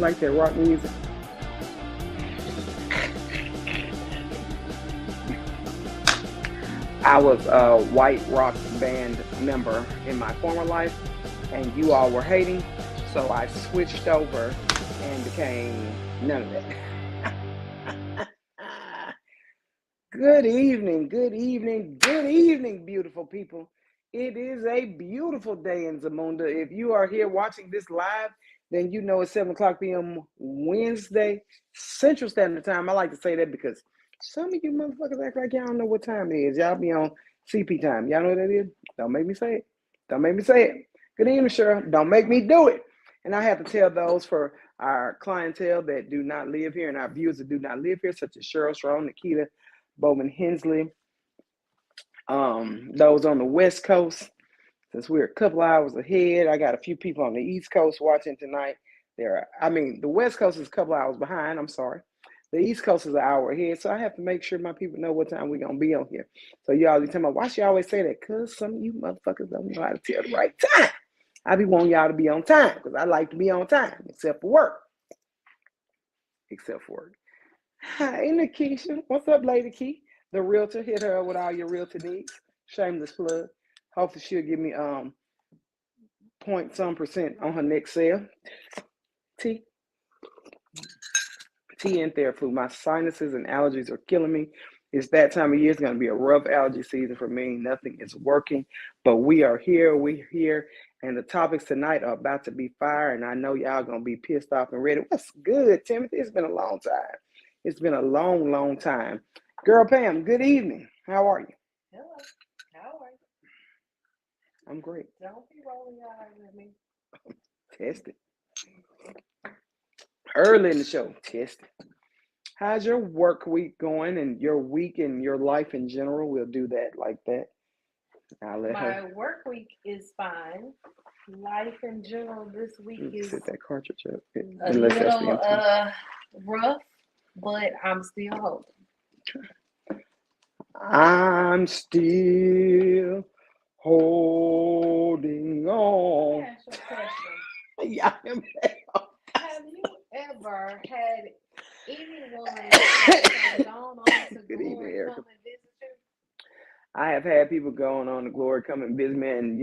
like that rock music. I was a white rock band member in my former life, and you all were hating, so I switched over and became none of that. Good evening, good evening, good evening, beautiful people. It is a beautiful day in Zamunda. If you are here watching this live, then you know it's 7 o'clock p.m. Wednesday, Central Standard Time. I like to say that because some of you motherfuckers act like y'all don't know what time it is. Y'all be on CP time. Y'all know what that is? Don't make me say it. Don't make me say it. Good evening, Cheryl. Don't make me do it. And I have to tell those for our clientele that do not live here and our viewers that do not live here, such as Cheryl, Sharon, Nikita, Bowman Hensley, those on the West Coast, since we're a couple hours ahead. I got a few people on the East Coast watching tonight. The West Coast is a couple hours behind. I'm sorry. The East Coast is an hour ahead, so I have to make sure my people know what time we're going to be on here. So y'all be talking about, why should you always say that? Because some of you motherfuckers don't know how to tell the right time. I be wanting y'all to be on time because I like to be on time, except for work. Hi, Nikisha. What's up, Lady Key? The realtor. Hit her with all your realtor needs. Shameless plug. Hopefully she'll give me point some percent on her next sale. Tea and Theraflu. My sinuses and allergies are killing me. It's that time of year. It's going to be a rough allergy season for me. Nothing is working, but we are here. We're here, and the topics tonight are about to be fire, and I know y'all going to be pissed off and ready. What's good, Timothy? It's been a long time. It's been a long, long time. Girl Pam, good evening. How are you? Hello. How are you? I'm great. Don't be rolling your eyes at me. Test it. Early in the show, test it. How's your work week going and your week and your life in general? We'll do that like that. I'll let My her work week is fine. Life in general this week is set that cartridge up. a Unless that's the little intent. rough, but I'm still holding. I'm still holding on. Ask you a question. Yeah. Have you ever had anyone that gone on to Good evening, Glory Erica. come and visit you? I have had people going on to Glory come and visit me, and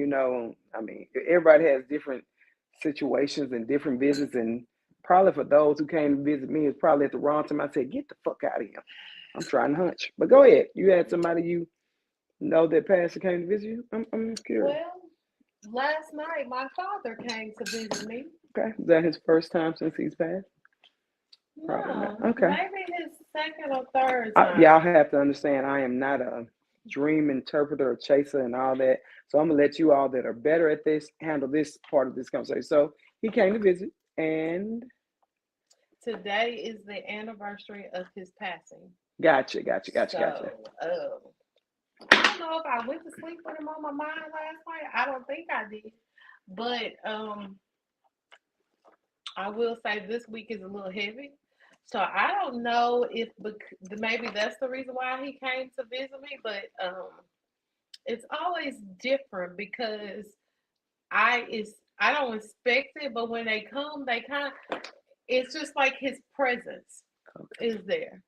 everybody has different situations and different visits, and probably for those who came to visit me, it's probably at the wrong time. I said, "Get the fuck out of here! I'm trying to hunch." But go ahead. You had somebody you know that pastor came to visit you. I'm curious. Well, last night my father came to visit me. Okay, is that his first time since he's passed? Probably not. No, Okay. maybe his second or third time. Y'all have to understand, I am not a dream interpreter or chaser and all that. So I'm gonna let you all that are better at this handle this part of this conversation. So he came to visit, and Today is the anniversary of his passing. gotcha. So, I don't know if I went to sleep with him on my mind last night. I don't think I did. But I will say this week is a little heavy. So I don't know if maybe that's the reason why he came to visit me, but it's always different because I don't expect it, but when they come, it's just like his presence is there,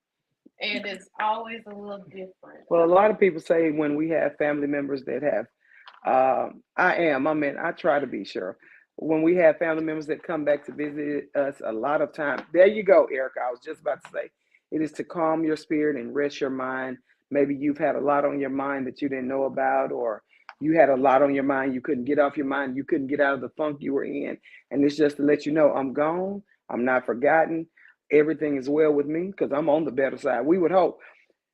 and it's always a little different. Well, a lot of people say when we have family members that have, I try to be sure. When we have family members that come back to visit us, a lot of time, there you go, Erica. I was just about to say, it is to calm your spirit and rest your mind. Maybe you've had a lot on your mind that you didn't know about, or you had a lot on your mind you couldn't get off your mind, you couldn't get out of the funk you were in. And it's just to let you know, I'm gone, I'm not forgotten, everything is well with me because I'm on the better side. We would hope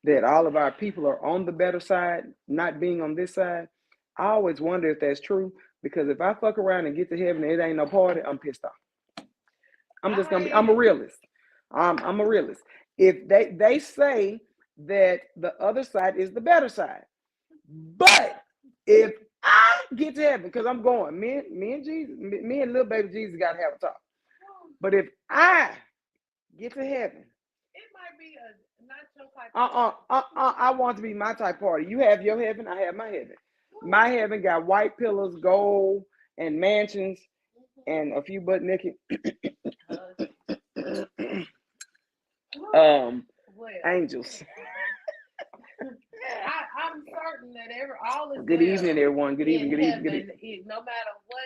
that all of our people are on the better side, not being on this side. I always wonder if that's true because if I fuck around and get to heaven and it ain't no party, I'm pissed off. I'm a realist. I'm a realist. If they say that the other side is the better side, but if I get to heaven, because I'm going, me and Jesus, me and little baby Jesus got to have a talk. But if I get to heaven, it might be a not your type. I want to be my type party. You have your heaven, I have my heaven. My heaven got white pillars, gold, and mansions, and a few butt naked Well, Angels. I'm certain that all is Good evening, well everyone. Good evening. in Good evening. Good heaven. evening. No matter what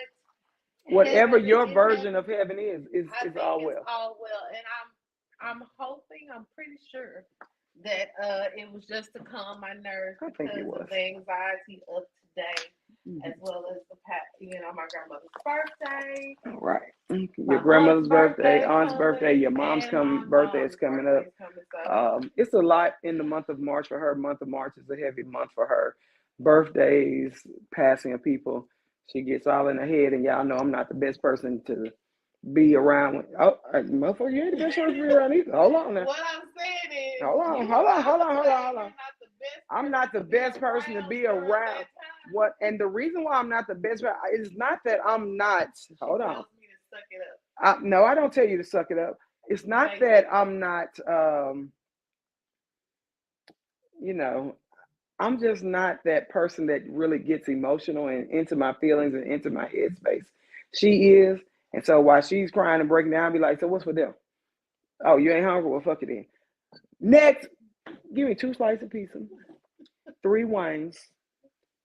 Whatever heaven your is version having, of heaven I is think all it's well. all well. And I'm hoping, I'm pretty sure that it was just to calm my nerves I think it because was. of the anxiety of today, as Mhm. well as my grandmother's birthday, All right. Your my aunt's grandmother's birthday, birthday aunt's birthday, coming, your mom's and my birthday is mom's coming up. birthday is coming. So It's a lot in the month of March for her. Month of March is a heavy month for her. Birthdays, passing of people. She gets all in her head, and y'all know I'm not the best person to be around. Oh, motherfucker, you ain't the best person to be around either. Hold on now. what I'm saying is, Hold on, you hold on, I hold would on, hold say on, hold on. you're not the best I'm person not the to be best person to around be during around. that time. What? And the reason why I'm not the best, it's not that I'm not. She Hold on. tells me to suck it up. No, I don't tell you to suck it up. It's not that Basically. I'm not. You know, I'm just not that person that really gets emotional and into my feelings and into my headspace. She is, and so while she's crying and breaking down, I'll be like, "So what's for them? Oh, you ain't hungry? Well, fuck it then. Next, give me 2 slices of pizza, 3 wines,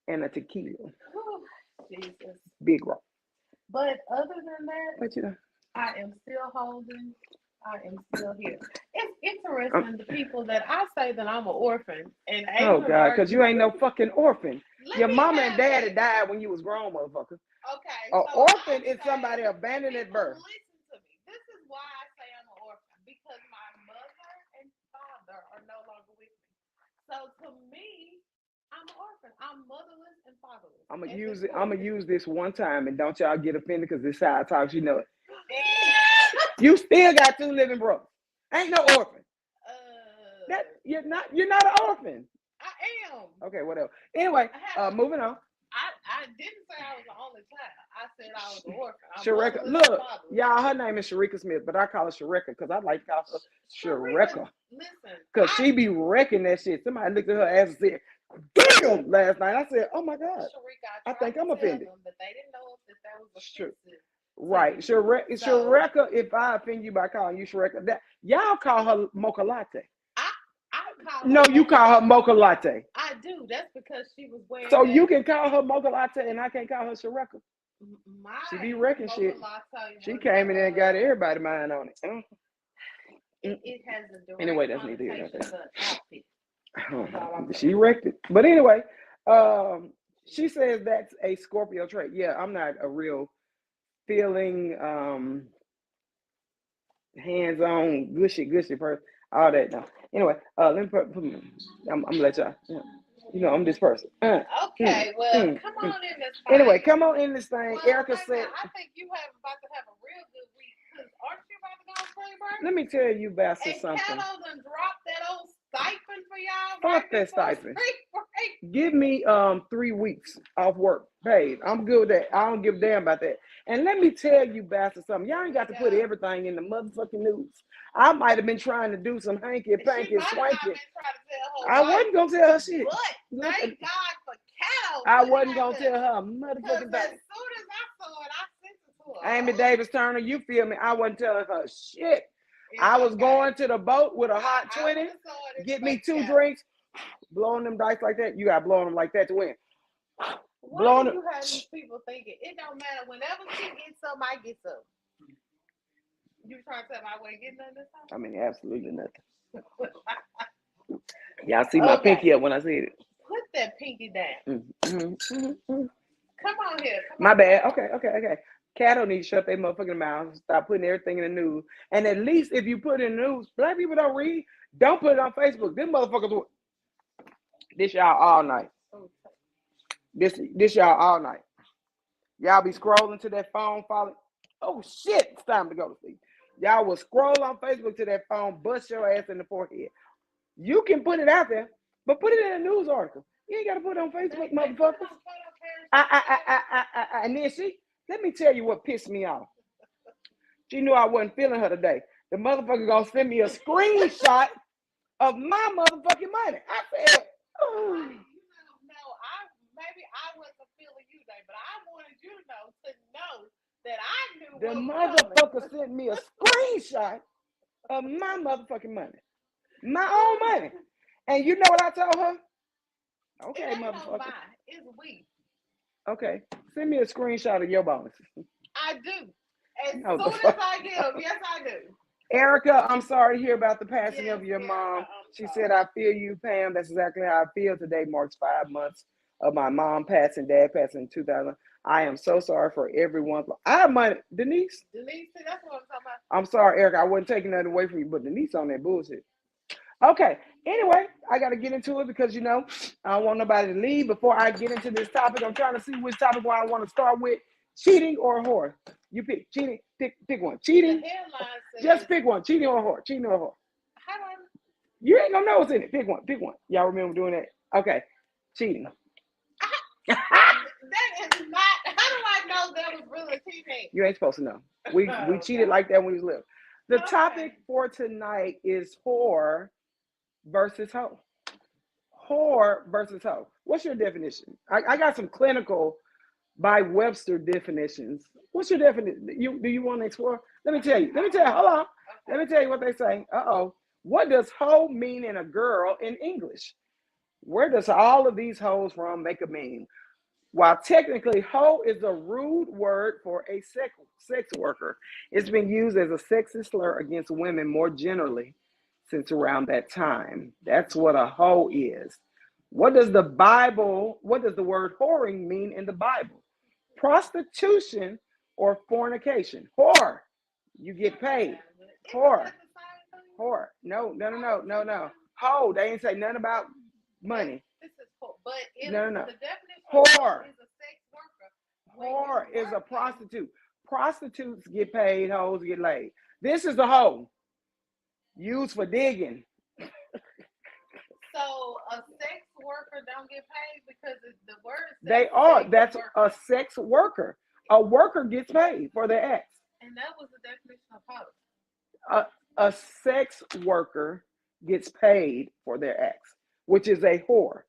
and a tequila, Jesus. big rock." But other than that, But you know, I am still holding. I am still here. It's I'm, interesting the people that I say that I'm an orphan and oh Asian God, because American. you ain't no fucking orphan. Let Your me mama and have daddy that. died when you was grown, motherfucker. Okay, An so I orphan is somebody say abandoned at people birth. listen to me. This is why I say I'm an orphan because my mother and father are no longer with me. So to me, I'm an orphan. I'm motherless and fatherless I'm gonna at this use it. I'm point. gonna use this one time, and don't y'all get offended because this is how I talk. You know it. You still got 2 living brothers. Ain't no orphan. That uh, you're not. You're not an orphan. I am. Okay, whatever. Anyway, I have. moving on. I didn't say I was the only child. I said I was an orphan. I'm Shareka. motherless and Look, fatherless. y'all. Her name is Sharika Smith, but I call her Shareka because I like to call her Sharika, Shareka listen, because she be wrecking that shit. Somebody looked at her ass and said, "Damn!" last night. I said, "Oh my god." Sharika, I I tried think to I'm tell offended. them, but they didn't know if that was Sure. offensive to Right. you. So Shareka, if I offend you by calling you Shareka, that y'all call her Mocha Latte. I I call her No, you mocha call her latte. Mocha Latte. I do. That's because she was wearing So you that. can call her Mocha Latte and I can't call her Shareka. She be My wrecking mocha shit. latte She was came in there and got everybody mind on it. it has a Anyway, direct that's neither here nor connotation to outfit. That's all I'm there. She saying. wrecked it. But anyway, um, she says that's a Scorpio trait. Yeah, I'm not a real feeling hands-on, gushy person. All that. No. Anyway, let me I'm gonna let y'all. Yeah. You know, I'm this person. Okay, well, come mm. on in this Anyway, thing. come on in this thing. Well, Erica wait a said, minute. I think you have about to have a real good week because aren't you about to go on spring break? let me tell you, bastard, And something. Cato done dropped that old stipend for y'all right Fuck that before stipend. spring break. Give me 3 weeks off work paid. I'm good with that. I don't give a damn about that. And let me tell you, bastard, something. Y'all ain't got to put everything in the motherfucking news. I might have been trying to do some hanky She panky might have not swanky. been trying to tell her I wife, wasn't gonna tell her shit. but thank God for Cato I putting it wasn't out gonna there. tell her a Because motherfucking as thing. soon as I saw it, I sent it to her. Amy Davis Turner, you feel me? I wasn't telling her shit. I was going to the boat with a hot 20, get me 2 drinks, blowing them dice like that. You got blowing them like that to win. Why do you have these people thinking it don't matter? Whenever she gets some, I get some. You trying to tell me I wasn't getting none this time? I mean, absolutely nothing. Y'all see my pinky up when I said it. Put that pinky down. Mm-hmm. Come on here. My bad. Okay. Cattle need to shut their motherfucking mouths. Stop putting everything in the news. And at least if you put it in the news, black people don't read. Don't put it on Facebook. Them motherfuckers. This y'all all night. This y'all all night. Y'all be scrolling to that phone, following. Oh shit! It's time to go to sleep. Y'all will scroll on Facebook to that phone, bust your ass in the forehead. You can put it out there, but put it in a news article. You ain't got to put it on Facebook, motherfuckers. And then let me tell you what pissed me off. She knew I wasn't feeling her today. The motherfucker gonna send me a screenshot of my motherfucking money. I said, oh. No, maybe I wasn't feeling you today, but I wanted you to know that I knew the motherfucker sent me a screenshot of my motherfucking money, my own money. And you know what I told her? It Okay, ain't no motherfucker. buy. It's we. Okay, send me a screenshot of your bonuses. I do. As No, the soon as fuck. I get them, yes, I do. Erica, I'm sorry to hear about the passing Yes, of your Erica, mom. I'm She said, sorry. I feel you, Pam. That's exactly how I feel. Today marks 5 months of my mom passing, dad passing in 2000. I am so sorry for everyone. I have money. Denise, Denise, that's what I'm talking about. I'm sorry, Erica. I wasn't taking nothing away from you, but Denise on that bullshit. Okay. Anyway, I got to get into it because, I don't want nobody to leave before I get into this topic. I'm trying to see which topic I want to start with, cheating or whore. You pick cheating. Pick one. The Cheating. headline Just says, pick one. Cheating or whore. Cheating or whore. how do I, You ain't gonna know what's in it. Pick one. Pick one. Y'all remember doing that? Okay. Cheating. that is not, how do I know that was really cheating? You ain't supposed to know. We Oh, cheated God. like that when we was little. The Okay. topic for tonight is whore versus hoe. Whore versus hoe. What's your definition? I got some clinical by Webster definitions. What's your definition? Do you want to explore? Let me tell you. Let me tell you. Hold on. Let Okay. me tell you what they say. Uh-oh. What does hoe mean in a girl in English? Where does all of these hoes from make a meme? While technically hoe is a rude word for a sex worker, it's been used as a sexist slur against women more generally since around that time. That's what a hoe is. What does the word whoring mean in the Bible? Prostitution or fornication. Whore, you get paid. Isn't Whore, that the same thing? whore. No, no, no, no, no, no. Hoe, they ain't say nothing about money. This is cool. But if No, no, no. the definition of hoe Whore. is a sex worker, when you're Whore is a working, prostitute. Prostitutes get paid, hoes get laid. This is the hoe used for digging. so a sex worker don't get paid because the word says They are. sex That's a worker. sex worker. A worker gets paid for their acts. And that was the definition of hoe. A, a sex worker gets paid for their acts, which is a whore.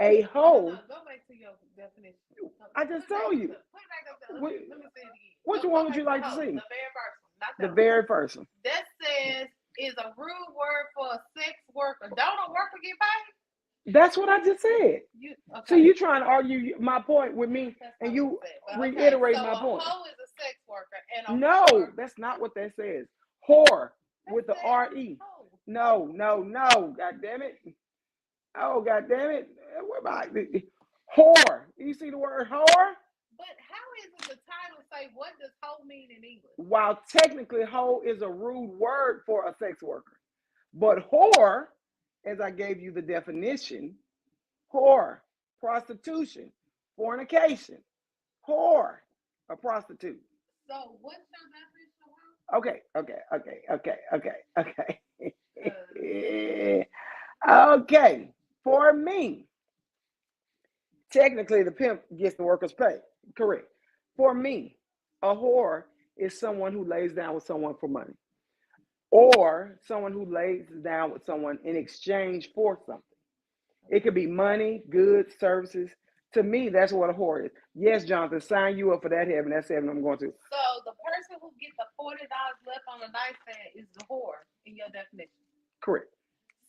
A No, hoe, no, go back to your definition. No, I put just it back told up you. put it back up there. Which, Let me say it again. which Go one would back you to like to hoe, see? the very first one, not The that one. very first one. That says is a rude word for a sex worker. Don't a worker get paid? That's what I just said. You See, okay? you trying to argue my point with me, That's and not what you it said. But okay, reiterate so my a point. hoe is a sex worker and a No, whore. that's not what that says. Whore That with the says R-E. hoe. No, no, no. God damn it. Oh, God damn it. What about whore? You see the word whore? But how is it the title say what does hoe mean in English? While technically hoe is a rude word for a sex worker. But whore, as I gave you the definition, whore, prostitution, fornication, whore, a prostitute. So what's your definition of hoe? Okay, okay, okay, okay, okay, Because okay. Okay, for me, technically the pimp gets the workers' pay. Correct. For me, a whore is someone who lays down with someone for money, or someone who lays down with someone in exchange for something. It could be money, goods, services. To me, that's what a whore is. Yes, Jonathan, sign you up for that heaven. That's heaven I'm going to. so the person who gets the $40 left on the nightstand is the whore in your definition. Correct.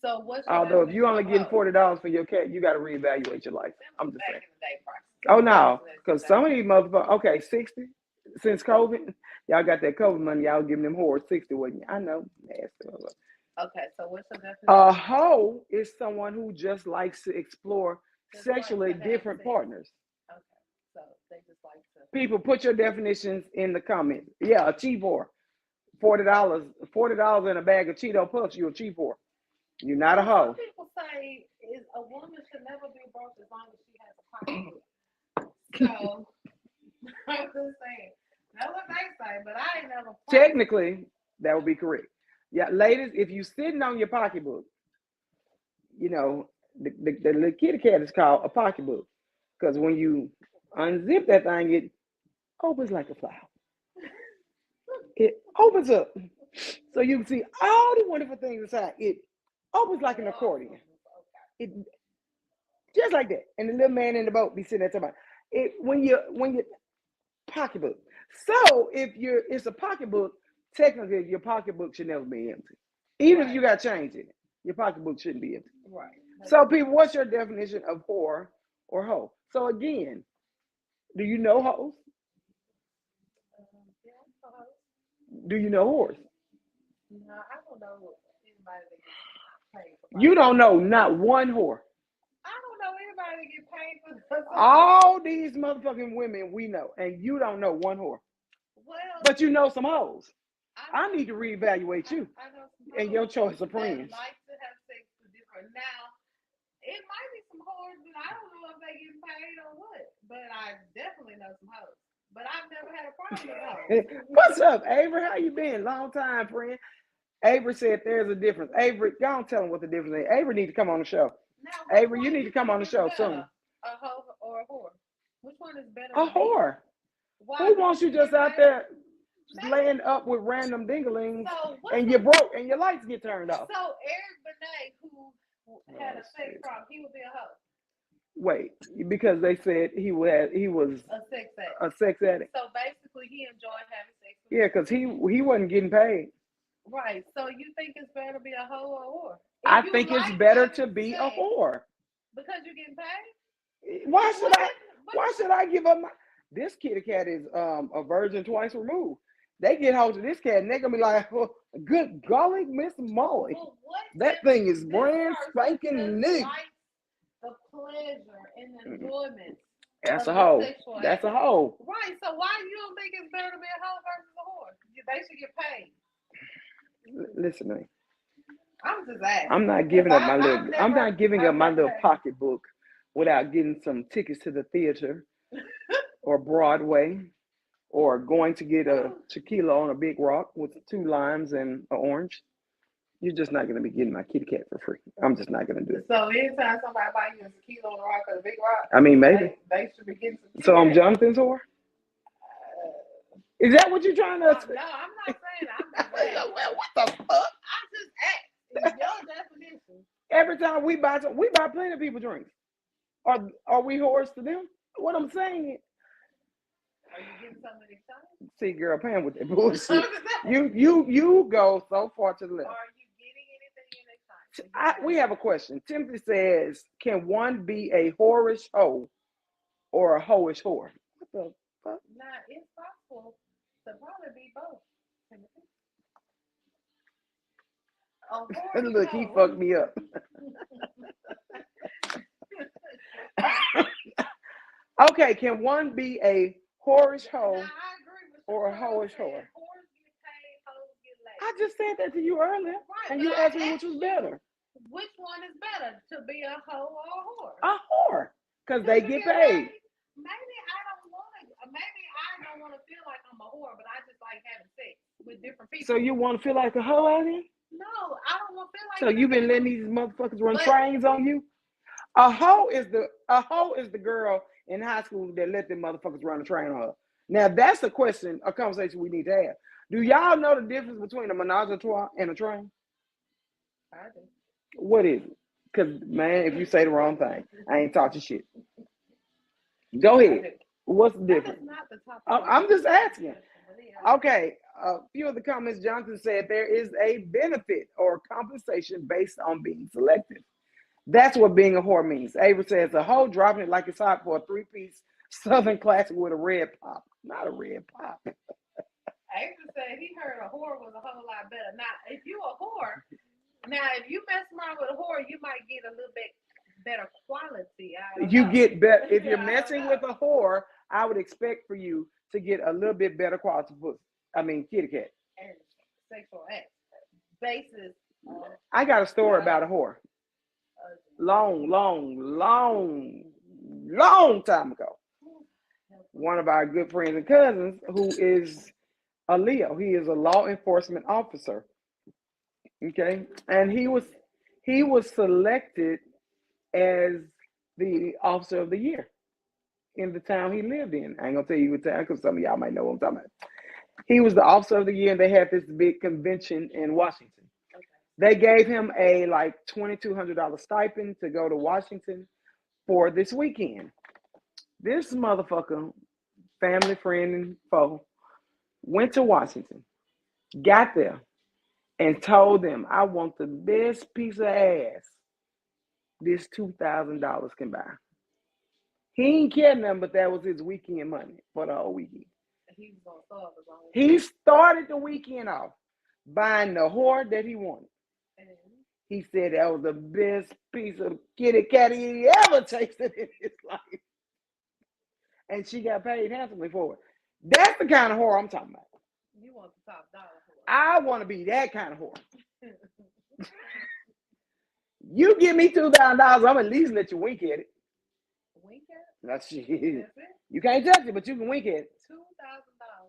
So what's your Although if you're definition only of getting hoe? $40 for your cat, you got to reevaluate your life. Them I'm was just back saying. in the day prices. Oh Them no, prices because some of these motherfuckers, okay, 60 since COVID, y'all got that COVID money, y'all giving them whores 60, wasn't you? I know. Nasty. Okay, so what's your A definition? hoe is someone who just likes to explore Just like to sexually have different sex. partners. Okay, so they just like to. People, put your definitions in the comments. Yeah, a cheap whore. $40 in a bag of Cheeto Puffs, you're a cheap whore. You're not a Well, some hoe. people say is a woman should never be broke as long as she has a pocketbook. So I'm just saying that's what they say, but I ain't never practiced it. Technically, that would be correct. Yeah, ladies, if you are sitting on your pocketbook, you know, the little kitty cat is called a pocketbook. Because when you unzip that thing, it opens like a flower. It opens up. So you can see all the wonderful things inside. It opens like an Awesome. accordion. It just like that. And the little man in the boat be sitting there talking about it when you pocketbook. So if you're it's a pocketbook, technically your pocketbook should never be empty. Even if Right, you got change in it, your pocketbook shouldn't be empty. right. So, people, what's your definition of whore or hoe? So, again, do you know hoes? Yeah, uh-huh. Do you know whores? No, I don't know anybody that gets paid for You buying don't sex. know not one whore. I don't know anybody that get paid for something. All these motherfucking women we know, and you don't know one whore, Well, but you know some hoes. I I know need to reevaluate you I know some and your hoes choice of that friends. like to have sex with different. Now, it might be some whores, but I don't know if they get paid or what. But I definitely know some hoes. But I've never had a problem with hoes. What's up, Avery? How you been? Long time, friend. Avery said there's a difference. Avery, go on, tell him what the difference is. Avery need to come on the show. Now, which Avery, you one need you to come on think the is show soon. better, a hoe or a whore? Which one is better A to be? whore. Why? Who wants Because you you just get out paid. there Maybe. laying up with random dinglings So what's and you're the broke and your lights get turned off? so Eric Benet who had Oh, a sex shit. problem, he would be a hoe, Wait, because they said he was a sex addict. a sex addict. So basically, he enjoyed having sex with Yeah, different because he people. he wasn't getting paid. Right. So you think it's better to be a hoe or a whore? I If you think it's like better to having be a sex whore. because you're getting paid, Why should what? I? Why should I give up my? This kitty cat is a virgin twice removed. They get hold of this cat and they're gonna be like, oh, good golly, Miss Molly, But what that if thing is this brand person spanking just new. likes the pleasure and enjoyment That's of a the hoe. sexual That's act? a hoe. Right. So why you don't think it's better to be a hoe versus a whore? They should get paid. Listen to me. I'm just I'm asking not because giving up my little. I'm not giving up I've my never little had. pocketbook without getting some tickets to the theater or Broadway or going to get a tequila on a big rock with 2 limes and an orange. You're just not going to be getting my kitty cat for free. I'm just not going to do it. So anytime somebody buy you a tequila on the rock or a big rock, I mean, maybe. they should be getting some So I'm tickets. Jonathan's whore. Is that what you're trying to? No, I'm not saying. I'm just asking. Well, what the fuck? I just asked. Is your definition? Every time we buy some, we buy plenty of people drinks. Are we whores to them? What I'm saying. Are you getting something exciting? See, girl, Pam with that bullshit. I'm just asking. You go so far to the left. Are you getting anything in exciting? We have a question. Timothy says, "Can one be a whorish hoe or a hoish whore?" What the fuck? Now it's possible to probably be both. Timothy. A horny Look, he hoe. fucked me up. Okay, can one be a whorish Now hoe I agree with or a Charles hoish saying whore? whores get paid, hoes get I laid. just said that to you earlier, Right, and but you I asked me which asked was you better. which one is better, to be a hoe or a whore? A whore, because Because they you get get paid. paid. Maybe I don't want to. Maybe I don't want to feel like I'm a whore, but I just like having sex with different So people. you want to feel like a hoe out here? No, I don't want to feel So like you've that been letting because. these motherfuckers run But trains on you? A hoe is the girl in high school that let them motherfuckers run a train on her. Now that's a question, a conversation we need to have. Do y'all know the difference between a menage a trois and a train? I do. What is it? Because man, if you say the wrong thing, I ain't taught you shit. Go I ahead. do. What's the That is difference? not the topic of I'm this just asking. discussion, but yeah. Okay, a few of the comments. Jonathan said there is a benefit or compensation based on being selective. That's what being a whore means. Avery says a hoe dropping it like it's hot for a 3-piece Southern classic with a red pop. Not a red pop. Avery said he heard a whore was a whole lot better. Now, if you a whore, now if you mess around with a whore, you might get a little bit better quality. I don't You know. get better if you're I don't messing know. with a whore. I would expect for you to get a little bit better quality pussy. I mean, kitty cat. And sexual acts basis on I got a story how about a whore. ugly. Long, long, long, long time ago. One of our good friends and cousins, who is a Leo, he is a law enforcement officer. Okay, and he was selected as the officer of the year in the town he lived in. I ain't gonna tell you what town because some of y'all might know what I'm talking about. He was the officer of the year, and they had this big convention in Washington. Okay. They gave him a like $2,200 stipend to go to Washington for this weekend. This motherfucker, family, friend, and foe, went to Washington, got there, and told them, I want the best piece of ass this $2,000 can buy. He ain't care nothing, but that was his weekend money for the whole weekend. He was gonna start his own He started the weekend off buying the whore that he wanted. business. He said that was the best piece of kitty cat he ever tasted in his life. And she got paid handsomely for it. That's the kind of whore I'm talking about. You want the top dollar for I want to be that kind of whore. You give me $2,000, I'm at least let you wink at it. Wink at? That's shit. That's it? You can't touch it, but you can wink at it. $2,000.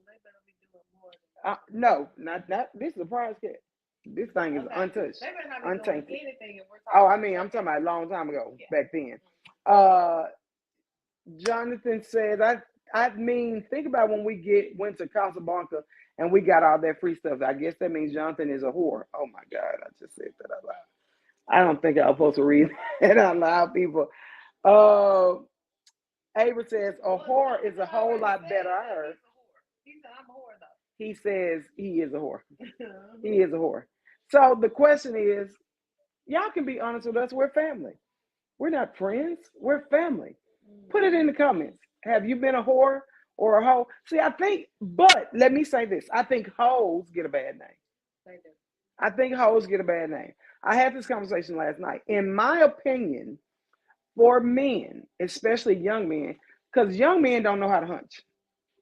They better be doing more than that. No, not this is a prize cat. This thing is Okay. untouched, They better not be untainted. doing anything if we're Oh, talking I mean, I'm talking about a long time ago, Yeah. back then. Jonathan says, I mean, think about when we went to Casablanca and we got all that free stuff. I guess that means Jonathan is a whore. Oh my God, I just said that out loud. I don't think I was supposed to read that out loud, people. Ava says, a whore is a whole lot better. I heard. He said, I'm a whore, though. He says he is a whore. He is a whore. So the question is, y'all can be honest with us. We're family. We're not friends. We're family. Put it in the comments. Have you been a whore or a hoe? See, but let me say this. I think hoes get a bad name. I think hoes get a bad name. I had this conversation last night. In my opinion, for men, especially young men, because young men don't know how to hunch.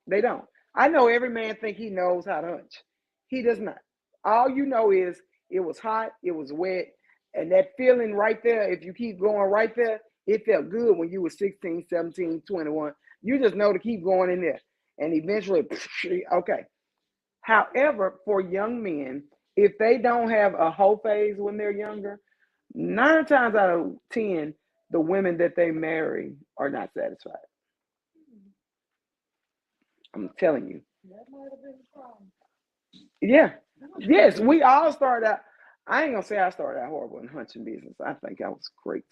They don't. I know every man think he knows how to hunch. He does not. All you know is it was hot, it was wet, and that feeling right there, if you keep going right there, it felt good when you were 16, 17, 21. You just know to keep going in there. And eventually, okay. However, for young men, if they don't have a hoe phase when they're younger, 9 times out of 10, the women that they marry are not satisfied. I'm telling you. That might have been the problem. Yeah. Yes, we all started out. I ain't gonna say I started out horrible in hunting business. I think I was great.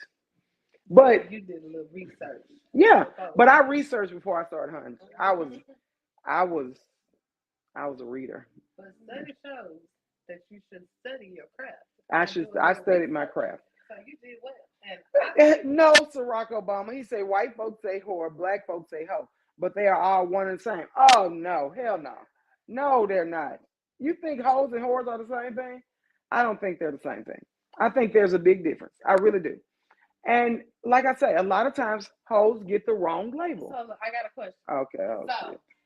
But you did a little research. Yeah, but I researched before I started hunting. I was a reader. But study shows that you should study your craft. I studied my craft. So you did well. And no, Barack Obama. He said white folks say whore, black folks say hoe, but they are all one and the same. Oh no, hell no. No, they're not. You think hoes and whores are the same thing? I don't think they're the same thing. I think there's a big difference. I really do. And like I say, a lot of times hoes get the wrong label. So I got a question. Okay.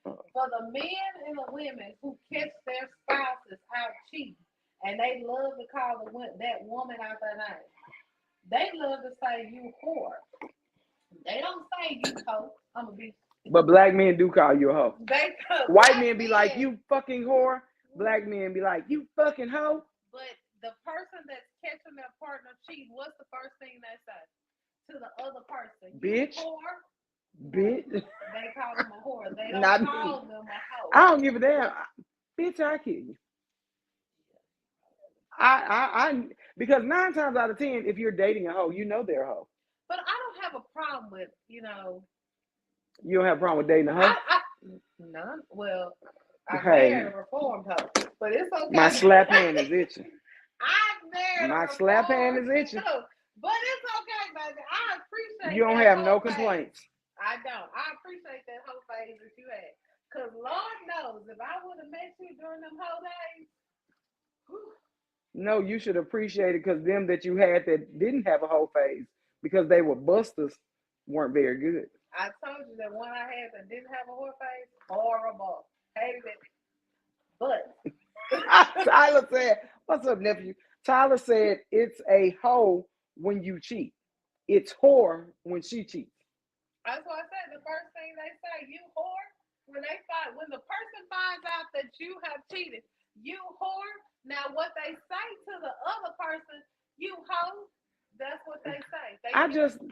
For the men and the women who catch their spouses out cheating, and they love to call that woman out their name, they love to say you whore. They don't say you hoe. I'm gonna be. But black men do call you a hoe. White men be like, you fucking whore. Black men be like, you fucking hoe. But the person that's catching their partner cheating, what's the first thing they say to the other person? Bitch. You whore. Bitch. They call them a whore. They don't call them a hoe. I don't give a damn. Bitch, I kill you. I because 9 times out of 10, if you're dating a hoe, you know they're a hoe. But I don't have a problem with, You don't have a problem with dating a hoe? None. Well, I married a reformed hoe, but it's okay. My slap hand is itching. I married my slap hand is itching. But it's okay, baby. I appreciate. You don't have no complaints. I don't. I appreciate that hoe phase that you had, cause Lord knows if I would have met you during them hoe days. Whew. No, you should appreciate it because them that you had that didn't have a hoe phase because they were busters weren't very good. I told you that one I had that didn't have a whore phase, horrible. Hated it. But Tyler said, what's up, nephew? Tyler said it's a hoe when you cheat. It's whore when she cheats. That's what I said. The first thing they say, you whore. When the person finds out that you have cheated, you whore. Now what they say to the other person, you hoe. That's what they say.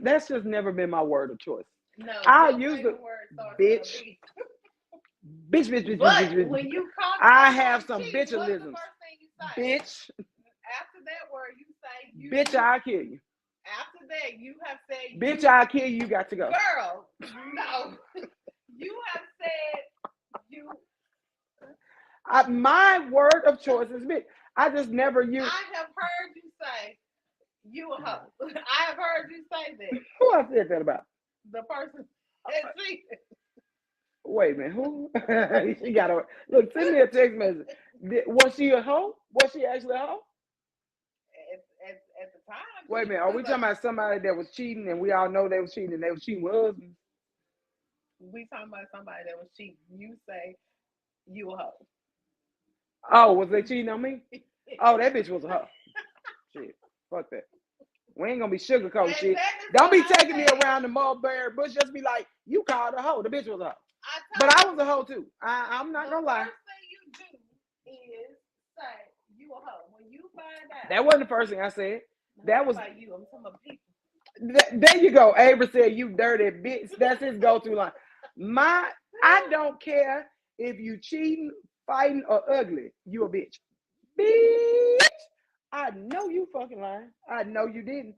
That's just never been my word of choice. No, I'll use the word bitch. Bitch. When you call I have some cheat, bitchalisms. Bitch. After that word, you say bitch, I'll kill you. After that, you have said bitch, I'll kill you. You got to go. Girl, no. You have said you. My word of choice is bitch. I just never use. I have heard you say you a hoe. I have heard you say that. Who I said that about? The person that cheated. Wait a minute, who? She got a look. Send me a text message. Was she a hoe? Was she actually a hoe? At the time, Wait a she minute. Are we was talking about somebody that was cheating and we all know they was cheating and they was cheating with husbands? we talking about somebody that was cheating. You say you a hoe. Oh, was they cheating on me? Oh, that bitch was a hoe. Shit. Fuck that. We ain't gonna be sugarcoat And shit. that is Don't what be I taking me said. around the mulberry bush. Just be like, you called a hoe. The bitch was a hoe. I But I told was a hoe too. I'm you not the gonna lie. first thing you do is say you a hoe. When you find out, That wasn't the first thing I said. I'm That talking was about you. I'm talking about people. there you go. Abra said you dirty bitch. That's his go-to line. I don't care if you cheating, fighting, or ugly. You a bitch. Bitch. I know you fucking lying. I know you didn't.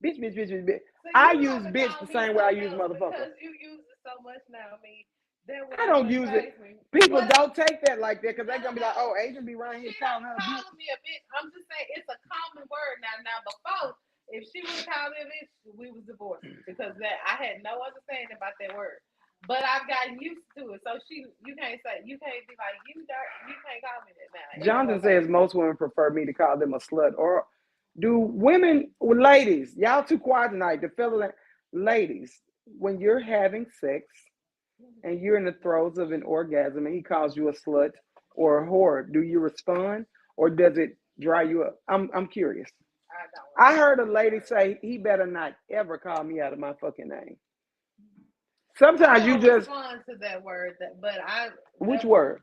Bitch, bitch, bitch, bitch, bitch. So I you use have to bitch call the me same way I something use else motherfucker. because you use it so much now. I mean, that would I don't actually use it. phase me. People But don't take that like that because no, they're no, gonna be no. like, oh, Asian be around She here not calling her a bitch. calling me a bitch. I'm just saying it's a common word now. Now before, if she would have called me a bitch, we was divorced because that I had no understanding about that word. But I've gotten used to it. So you can't say, you can't be like, you dirt, you can't call me that now. It ain't Jonathan gonna phase says me. most women prefer me to call them a slut. Or do women, ladies, y'all too quiet tonight. The fellas, ladies, when you're having sex and you're in the throes of an orgasm and he calls you a slut or a whore, do you respond or does it dry you up? I'm curious. I don't I respond heard a to that lady word. say he better not ever call me out of my fucking name. I Sometimes you don't just respond to that word, but I which that word. word?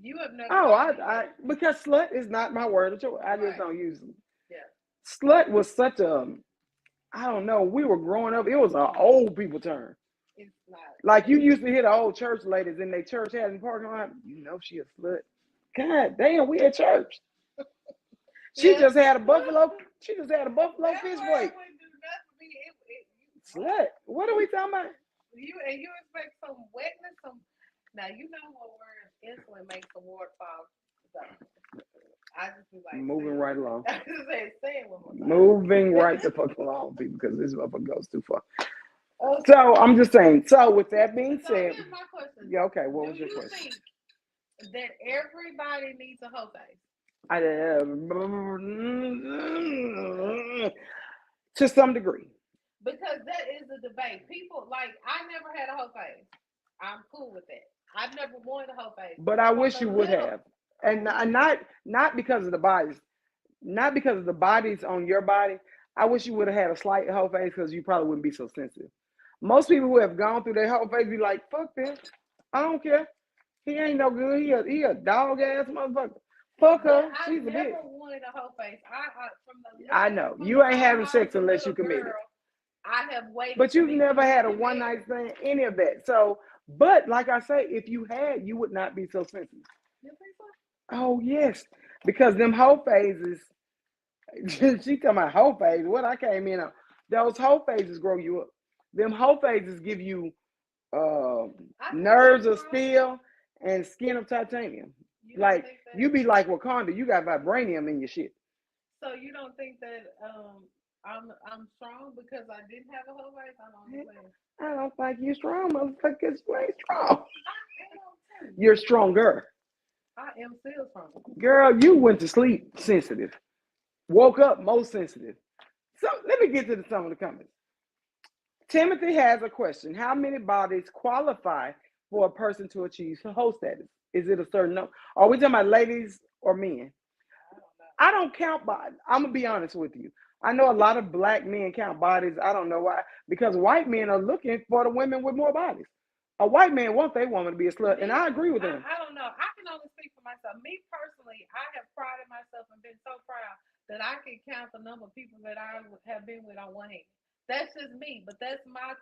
You have never Oh, called me I that, because slut is not my word of choice. I just right? don't use it. Yeah, Slut was such a I don't know. We were growing up. It was an old people term. it's not. Like you used to hear the old church ladies in their church had in the parking lot. You know she a slut. God damn, we at church. She Yeah, just had a buffalo. She just had a buffalo that fish word plate. wouldn't do nothing for me. What? Slut. What are we talking about? You expect some wetness, some. Now you know what word instantly makes the water fall. So I just be like, say Moving it. right along. I just say it one more time. Moving right the fuck along, people, because this motherfucker goes too far. Okay. So I'm just saying. So with that being So said, here's my question: yeah, okay. What do was your you question? think that everybody needs a hoe face? I to some degree. Because that is a debate. People like I never had a hoe face. I'm cool with that. I've never wanted a hoe face. But I From wish the you would little have, and not because of the bodies, not because of the bodies on your body. I wish you would have had a slight whole face because you probably wouldn't be so sensitive. Most people who have gone through their whole face be like, "Fuck this, I don't care. He ain't no good. He a dog ass motherfucker. Fuck but her. I She's a bitch." never wanted a hoe face. I from the I little know from the you ain't time having I was sex a unless you little committed. girl, I have waited But to you've be never had a completely one night married. stand, any of that. So, but like I say, if you had, you would not be so sensitive. You think so? Oh yes, because them whole phases. She talking about whole phase. What I came in on. Those whole phases grow you up. Them whole phases give you uh, I think I'm nerves of strong. steel and skin of titanium. You don't Like think that? you be like Wakanda. You got vibranium in your shit. So you don't think that I'm strong because I didn't have a hoe face? I don't understand. I don't think you're strong, motherfuckers. You ain't strong. I am too. You're stronger. I am still strong. Girl, you went to sleep sensitive. Woke up most sensitive. So let me get to some of the comments. Timothy has a question. How many bodies qualify for a person to achieve host status? Is it a certain number? Are we talking about ladies or men? I don't know. I don't count bodies. I'm gonna be honest with you. I know a lot of black men count bodies. I don't know why. Because white men are looking for the women with more bodies. A white man wants their woman to be a slut, and Me, I agree with him. I don't know. I can only speak for myself. Me personally, I have prided myself and been so proud that I can count the number of people that I have been with on one hand. That's just me, but that's my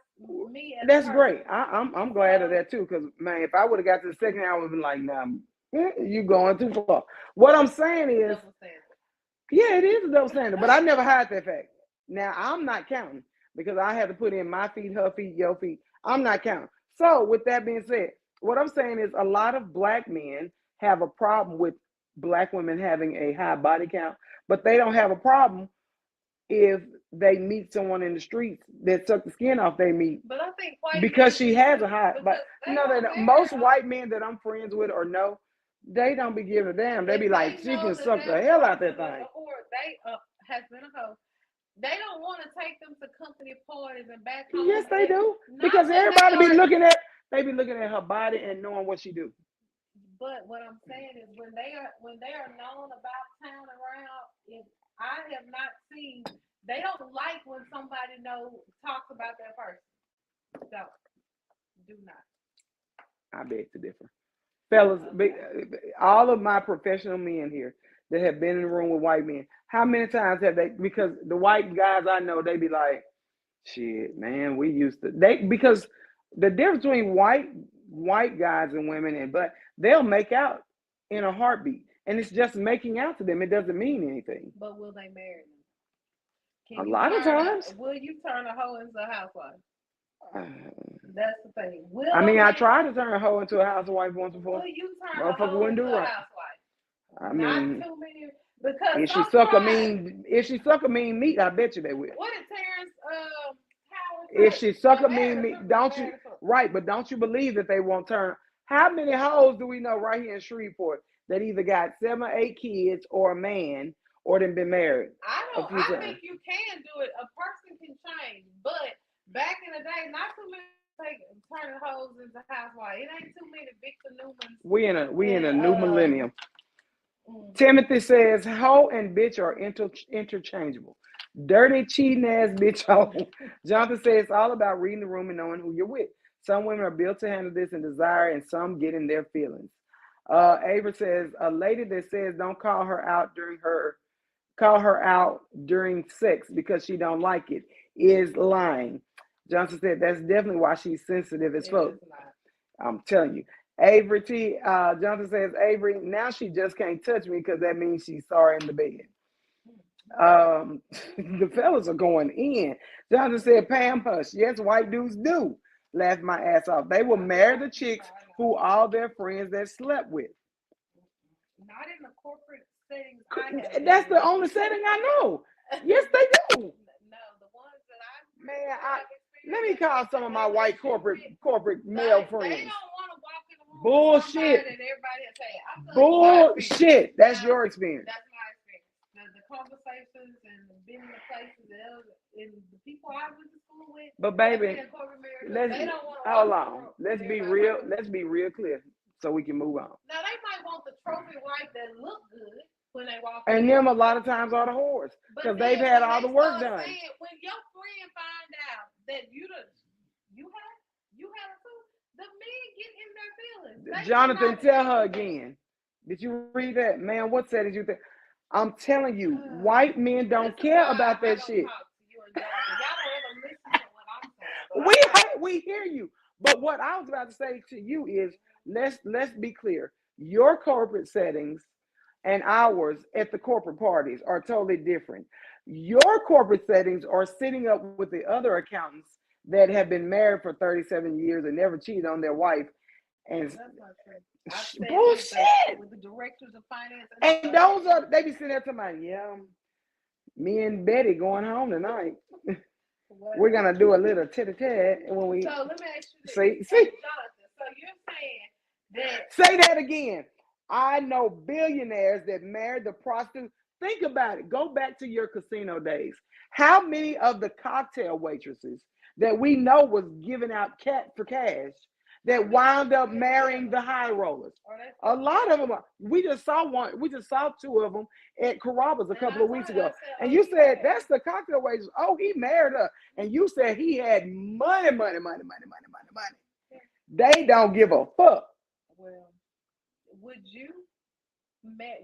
me as a That's person. great. I'm glad of So that too. Because man, if I would have got to the second, I would have been like, nah, you going too far. What I'm saying it's a is, double standard. yeah, it is a double standard, but I never hide that fact. Now I'm not counting because I had to put in my feet, her feet, your feet. I'm not counting. So with that being said, what I'm saying is a lot of black men have a problem with black women having a high body count, but they don't have a problem if they meet someone in the streets that suck the skin off their meat But I think white because men she do has a too high. But because they no, they don't don't. marry Most white men that I'm friends with or know, they don't be giving a damn. They be if like, they she know can that suck the that hell out that person is thing. a whore, they has been a hoe. They don't want to take them to company parties and back Yes, home. they And do not because when they everybody be are. looking at. They be looking at her body and knowing what she do. But what I'm saying is when they are known about town around, if I have not seen, they don't like when somebody talks about that person. Don't do not. I beg to differ. Fellas, Okay. all of my professional men here that have been in the room with white men, how many times have they? Because the white guys I know, they be like, "Shit, man, we used to." They because the difference between white guys and women and but they'll make out in a heartbeat, and it's just making out to them. It doesn't mean anything. But will they marry them? A Can you lot of turn a times, will you turn a hoe into a housewife? uh, That's the thing. Will I a mean, I man tried to turn a hoe into a housewife once before. will you turn a Motherfucker hoe wouldn't into do a right. housewife? I Not mean, too many because if she some suck a try. mean, if she suck a mean meat, I bet you they will. What did Terrence Howard If say? she suck Well, a mean married a meat, stripper ain't don't you married a stripper. right? But don't you believe that they won't turn? How many hoes do we know right here in Shreveport that either got 7 or 8 kids or a man or then been married a few I times? think you can do it. A person can change, but back in the day, not too many take turning hoes into housewives. It ain't too many Victor Newmans We in a and new millennium. mm, Timothy says, "Hoe and bitch are interchangeable. Dirty, cheating ass bitch hoe." Jonathan says, "It's all about reading the room and knowing who you're with. Some women are built to handle this and desire, and some get in their feelings." Ava says, "A lady that says don't call her out during sex because she don't like it is lying." Johnson said, "That's definitely why she's sensitive as it fuck." is not. I'm telling you. Avery T. Johnson says, "Avery, now she just can't touch me because that means she's sorry in the bed." The fellas are going in. Johnson said, "Pam, hush. Yes, white dudes do." Laughed my ass off. They will marry the chicks who all their friends that slept with. Not in the corporate settings I have been That's the in. only setting I know. Yes, they do. No, the ones that Man, have let experienced me call some that of they my let white you corporate with, corporate male they friends. don't want to walk in the room with somebody Bullshit. that everybody has said. I'm telling you my experience. Bullshit. That's Now, your experience. that's my experience. The conversations and being in the places and the people I went to school with But that been baby, in corporate America, let's they don't want to hold walk in the on. room with Let's be everybody like real. that. Let's be real clear so we can move on. Now they might want the trophy wife that look good when they walk And in. them a lot of times are the whores But because they've then had when all they the work start done. saying, when your friend find out that you have you have it too, the men get in their feelings. They Jonathan, cannot tell deal her with that. again. Did you read that? Man, what settings you think? I'm telling you, white men don't This is care why about I that don't shit. talk to you and Jonathan. Y'all don't ever listen to what I'm saying, but We I'm saying, we hear you. But what I was about to say to you is let's be clear. Your corporate settings and ours at the corporate parties are totally different. Your corporate settings are sitting up with the other accountants that have been married for 37 years and never cheated on their wife and that's not true. I've sat bullshit. with the directors of finance and And all of those that. are they be sitting there talking about, yeah, me and Betty going home tonight. We're Whatever. gonna do a little tete-a-tete when we So let me ask you this. see. Jonathan, so you're saying that Say that again. I know billionaires that married the prostitute. Think about it. Go back to your casino days. How many of the cocktail waitresses that we know was giving out cat for cash how that many wound are up still marrying the together? high rollers? Are they A still lot of together? them. We just saw one. We just saw two of them at Carrabba's a And couple I of told weeks you, I ago. said, And oh, you he said married. that's the cocktail waitress. Oh, he married her. And you said he had money, money, money, money, money, money, money. They don't give a fuck. Well, would you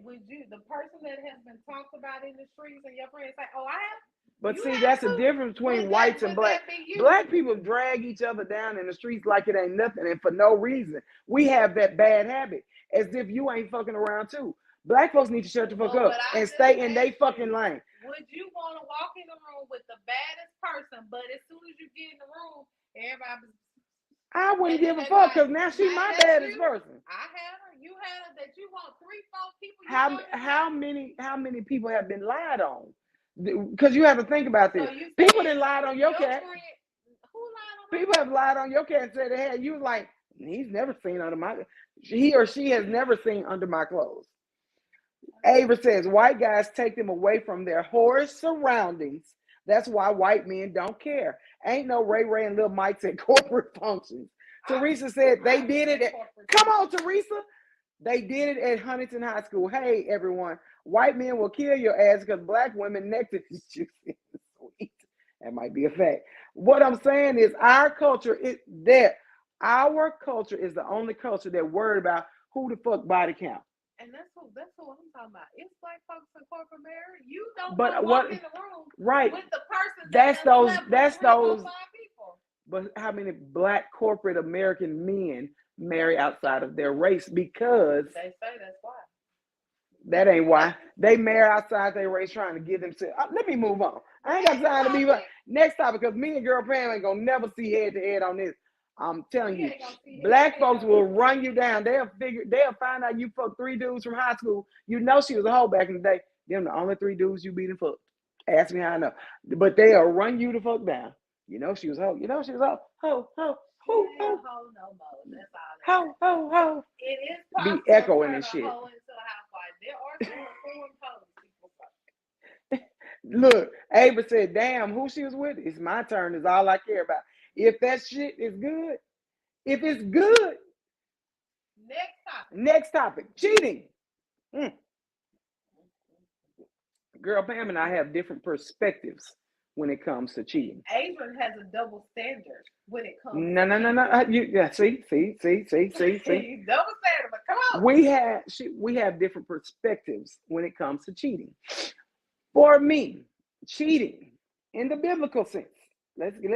would you the person that has been talked about in the streets and your friends say, oh, I have, But you see, have that's the too? difference between whites and Would black. that be you? Black people drag each other down in the streets like it ain't nothing and for no reason. We have that bad habit as if you ain't fucking around too. Black folks need to shut the fuck But what up I and just stay in their asked fucking you, lane. would you want to walk in the room with the baddest person, but as soon as you get in the room, everybody I wouldn't and then give a they be fuck like, because now she now my that's baddest you. person. I have her. You pattern that you want 3, 4 people you How know to how say? many people have been lied on? Because you have to think about So this. you People saying didn't lied on your your cat. friend who lied on my People have lied on your cat and said they had you like he's never seen under my he or she has never seen under my clothes. Ava says white guys take them away from their horrid surroundings. That's why white men don't care. Ain't no Ray Ray and Lil Mike's at corporate functions. Teresa said they did it. Come on, Teresa. They did it at Huntington High School. Hey, everyone. White men will kill your ass because black women nectar is juicy and sweet. That might be a fact. What I'm saying is our culture is there. Our culture is the only culture that worried about who the fuck body count. And that's who I'm talking about. It's black folks in corporate America. You don't want But to walk what in the room right. with the person that That's done those slept with that's three, four, those five people. but how many black corporate American men marry outside of their race? Because They say that's why. that ain't why. They marry outside their race trying to get themselves. Let me move on. I ain't got time to be next topic because me and girl Pam ain't gonna never see head to head on this. I'm telling you, black folks will run you down. They'll find out you fucked 3 dudes from high school. You know she was a hoe back in the day. Them the only 3 dudes you beat and fucked. Ask me how I know. But they'll run you the fuck down. You know she was a hoe. You know she was a hoe. Ho, ho, ho, ho. No more. That's all. Ho, ho, ho. It is Be possible echoing to and turn shit. a hoe into a housewife. There are some foreign people. Look, Ava said, damn, who she was with? It's my turn, is all I care about. If that shit is good, if it's good, next topic, cheating. Mm. Girl, Pam and I have different perspectives when it comes to cheating. Adrian has a double standard when it comes. No. See. Double standard, but come on. We have different perspectives when it comes to cheating. For me, cheating in the biblical sense. Let's get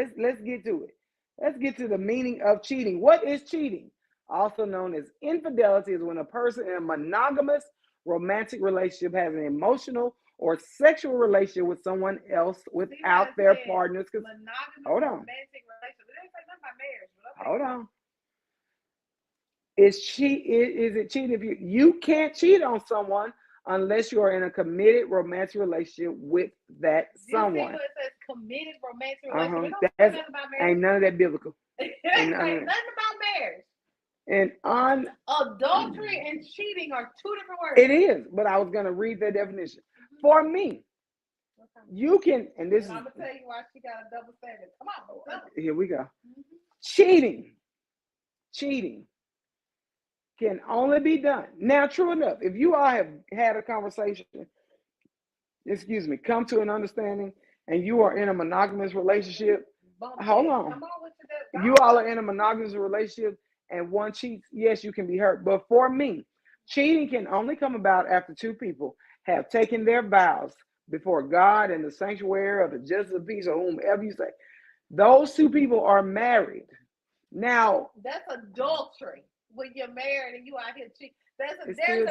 to it. Let's get to the meaning of cheating. What is cheating? Also known as infidelity is when a person in a monogamous romantic relationship has an emotional or sexual relationship with someone else without their partner's consent. Hold on. Romantic relationship. They didn't say nothing about marriage. Okay. Hold on. Is it cheating if you can't cheat on someone unless you are in a committed romantic relationship with that someone? You see what it says committed romantic relationship? It don't say nothing about marriage. Ain't none of that biblical. It ain't nothing about marriage. And adultery and cheating are 2 different words. It is, but I was gonna read the definition. For me, you can, and this I'm gonna tell you why she got a double standard. Come on. Here we go. Cheating can only be done. Now, true enough, if you all have had a conversation, come to an understanding, and you are in a monogamous relationship, hold on. You all are in a monogamous relationship and one cheats, yes, you can be hurt. But for me, cheating can only come about after 2 people have taken their vows before God in the sanctuary of the justice of peace or whomever you say. Those 2 people are married. Now, that's adultery. When you're married and you out here cheating,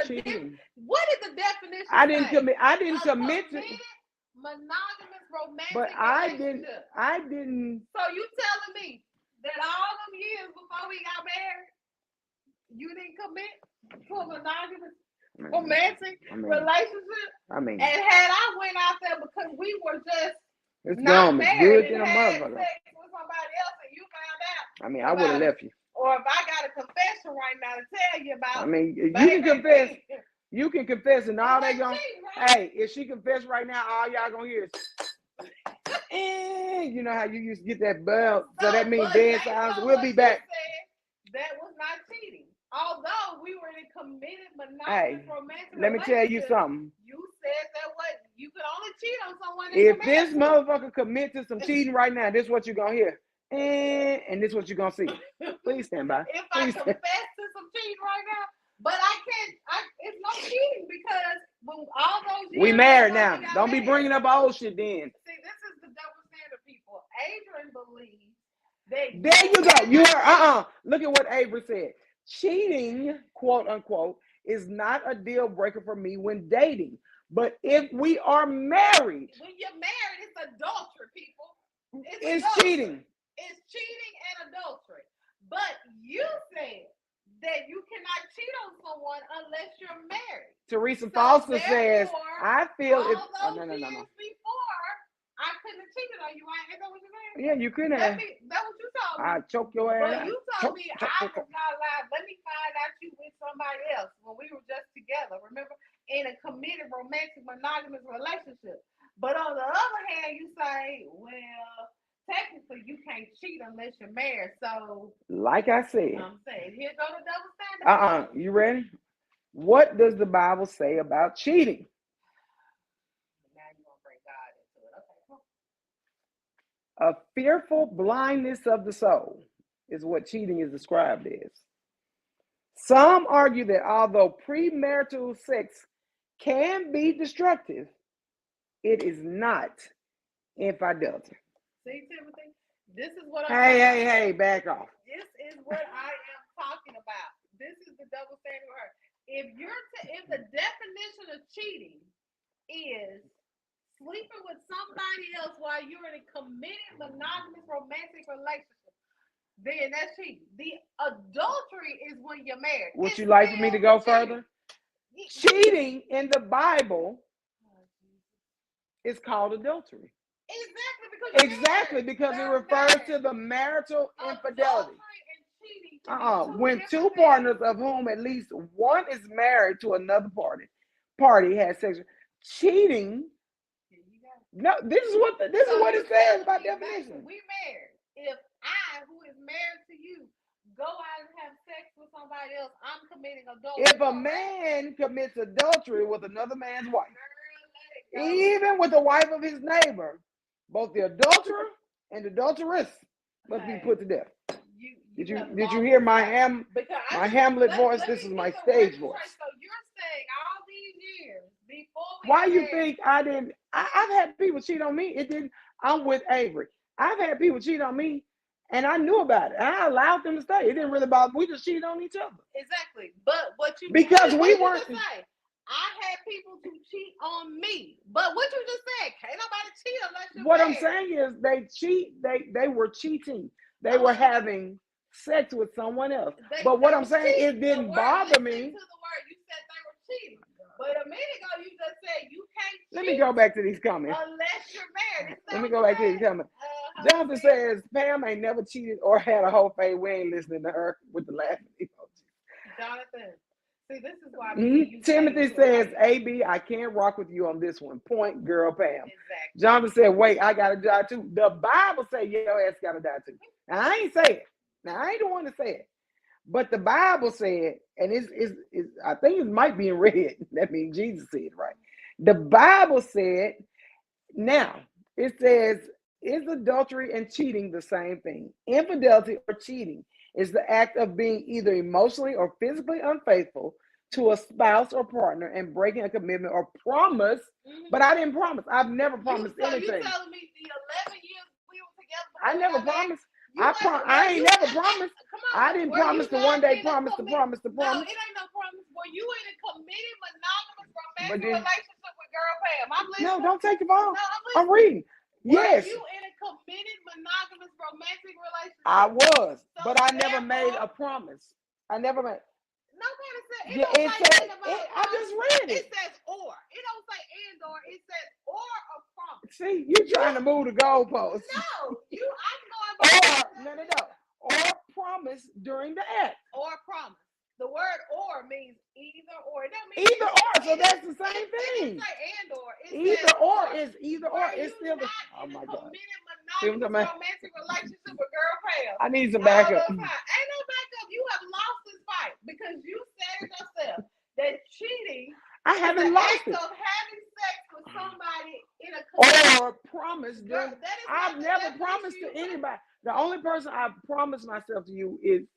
cheating. What is the definition? I didn't commit to monogamous romantic but relationship. I didn't. So you telling me that all them years before we got married, you didn't commit to a monogamous romantic relationship? And had I went out there because we were just not married and had sex with somebody else and you found out. I would have left you. Or if I got a confession right now to tell you about, you can confess. You can confess, and all they gonna. Hey, if she confess right now, all y'all gonna hear is, you know how you used to get that bell. So that means dead silence. We'll be back. That was not cheating. Although we were in a committed monogamous romantic let me tell you something. You said that you could only cheat on someone. If this motherfucker commit to some cheating right now, this is what you're gonna hear. And this is what you're gonna see. Please stand by. If I confess to some cheating right now, but I can't. It's no cheating because when all those years we married now. Don't be bringing up old shit then. See, this is the double standard, people. Adrian believes that. There you go. You heard. Look at what Avery said. Cheating, quote unquote, is not a deal breaker for me when dating. But if we are married, when you're married, it's adultery, people. It's cheating. It's cheating and adultery. But you said that you cannot cheat on someone unless you're married. Teresa So Foster says, therefore, I feel all it. Oh, those years before, I couldn't have cheated on you. Right? Is that what you're saying? Yeah, you couldn't have. That's what you told me. I choke your ass. But you told me I was not alive. Let me find out you with somebody else when we were just together. Remember, in a committed romantic monogamous relationship. But on the other hand, you say, well, technically you can't cheat unless you're married. So, like I said, I'm saying, here go the double standard. You ready? What does the Bible say about cheating? Now you're gonna bring God into it. Okay, cool. A fearful blindness of the soul is what cheating is described as. Some argue that although premarital sex can be destructive, it is not infidelity. See, Timothy, this is what I'm Hey, back off. This is what I am talking about. This is the double standard word. If the definition of cheating is sleeping with somebody else while you're in a committed monogamous romantic relationship, then that's cheating. The adultery is when you're married. Would you like for me to go further? Cheating in the Bible is called adultery. Exactly because it refers to the marital infidelity. When two partners of whom at least one is married to another party has sex. Cheating. No, this is what it says about definition. We married. If I, who is married to you, go out and have sex with somebody else, I'm committing adultery. If a man commits adultery with another man's wife, even with the wife of his neighbor, both the adulterer and the adulteress must be put to death. Did you hear my Hamlet voice? This is my stage voice. So you're saying all these years before why you think I didn't? I've had people cheat on me. It didn't. I'm with Avery. I've had people cheat on me, and I knew about it. And I allowed them to stay. It didn't really bother me. We just cheated on each other. Exactly. But what you because we weren't. I had people to cheat on me. But what you just said, can't nobody cheat unless you're What married. I'm saying is they cheat. They were cheating. They were having sex with someone else. But what I'm saying, it didn't bother me. To the word, you said they were cheating. But a minute ago, you just said you can't cheat. Let me go back to these comments. Unless you're married. Let me go back to these comments. Jonathan says, Pam ain't never cheated or had a whole fade. We ain't listening to her with the laughing emoji. Jonathan, see, this is why Timothy says, AB, I can't rock with you on this one. Point, girl, Pam. Exactly. Jonathan said, wait, I got to die too. The Bible say your ass got to die too. Now, I ain't say it. Now, I ain't the one to say it. But the Bible said, and I think it might be in red. That means Jesus said it right. The Bible said, now, it says, is adultery and cheating the same thing? Infidelity or cheating is the act of being either emotionally or physically unfaithful to a spouse or partner and breaking a commitment or promise. But I didn't promise. I've never promised anything. So you telling me the 11 years we were together? I never promised. I ain't never promised. I didn't promise to one day promise to promise to promise. No, it ain't no promise. Were you in a committed monogamous romantic relationship with girl Pam? I'm listening. No, don't take the phone. No, I'm reading. Yes. Were you in a committed monogamous romantic relationship? I was, but I never made a promise. I never made. Nobody said it. I just read it. It says or. It don't say and or. It says or a promise. See, you trying to move the goalposts. No, I'm going. Or promise during the act. Or promise. The word or means either or. It don't mean either or. So that's the same thing. It doesn't say and or. Either or is either or. It's still the. Oh my God. Romantic relationship with girl Pam. I need some backup. Ain't no backup. You have lost this fight because you said yourself that cheating. I haven't lost it. Of having sex with somebody in a or promise. I've never promised to anybody. The only person I've promised myself to you is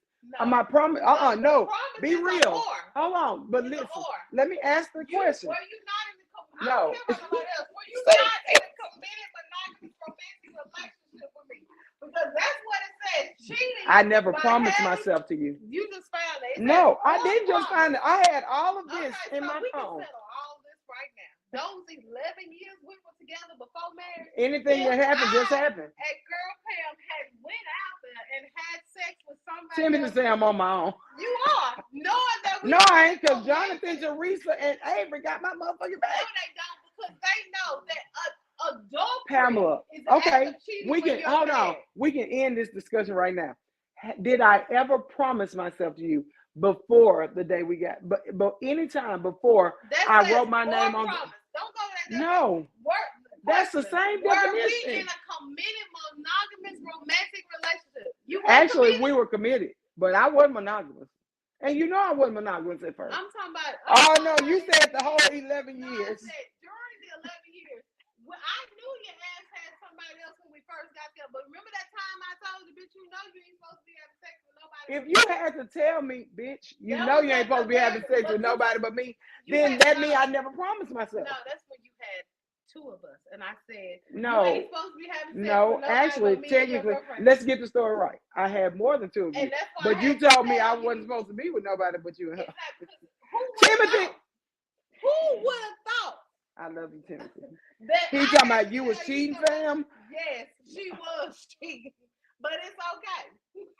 my promise. No. Be real. Hold on, but listen. Let me ask the question. Were you not in the no. Were you not in a committed monogamous romantic relationship with me? Because that's what it says. Cheating. I never promised myself to you. You just found it. No, I didn't just find it. I had all of this in my phone. We can settle all of this right now. Those 11 years we were together before marriage. Anything that happened just happened. And girl Pam had went out there and had sex with somebody. Timothy say I'm on my own. You are. knowing that we No, are I in ain't, because romantic. Jonathan, Teresa, and Avery got my motherfucking No, back. they don't, because they know that adultery Pamela, is an act okay, of cheating we when can you're hold on. married. We can end this discussion right now. Did I ever promise myself to you before the day we got? But anytime before That I says wrote my or name on. promise. Don't go there. No, that's the same Were we in definition. a committed monogamous romantic relationship? You weren't Actually, committed. we were committed, but I wasn't monogamous. And you know I wasn't monogamous at first. I'm talking about. Oh no, you said the whole 11 No, I years. said during the 11 years. Well, I knew your ass had somebody else when we first got there. But remember that time I told you, bitch, you know you ain't supposed to be having sex with nobody. If you had to tell me, bitch, you That know was you ain't at the supposed to be having very. sex But with you nobody but me, you then had that means I no. never promised myself. No, that's when you had two of us, and I said you No, ain't supposed to be having sex with no, nobody actually, but me and your technically, girlfriend. let's get the story right. I had more than two of And you, that's why I but you had to told me I tell wasn't you. supposed to be with nobody but you and her. Exactly. Because who would have Timothy, thought? Who would have thought I love you, Timothy. that He I talking had about to you was tell you cheating, something? fam. Yes, she was cheating, but it's okay.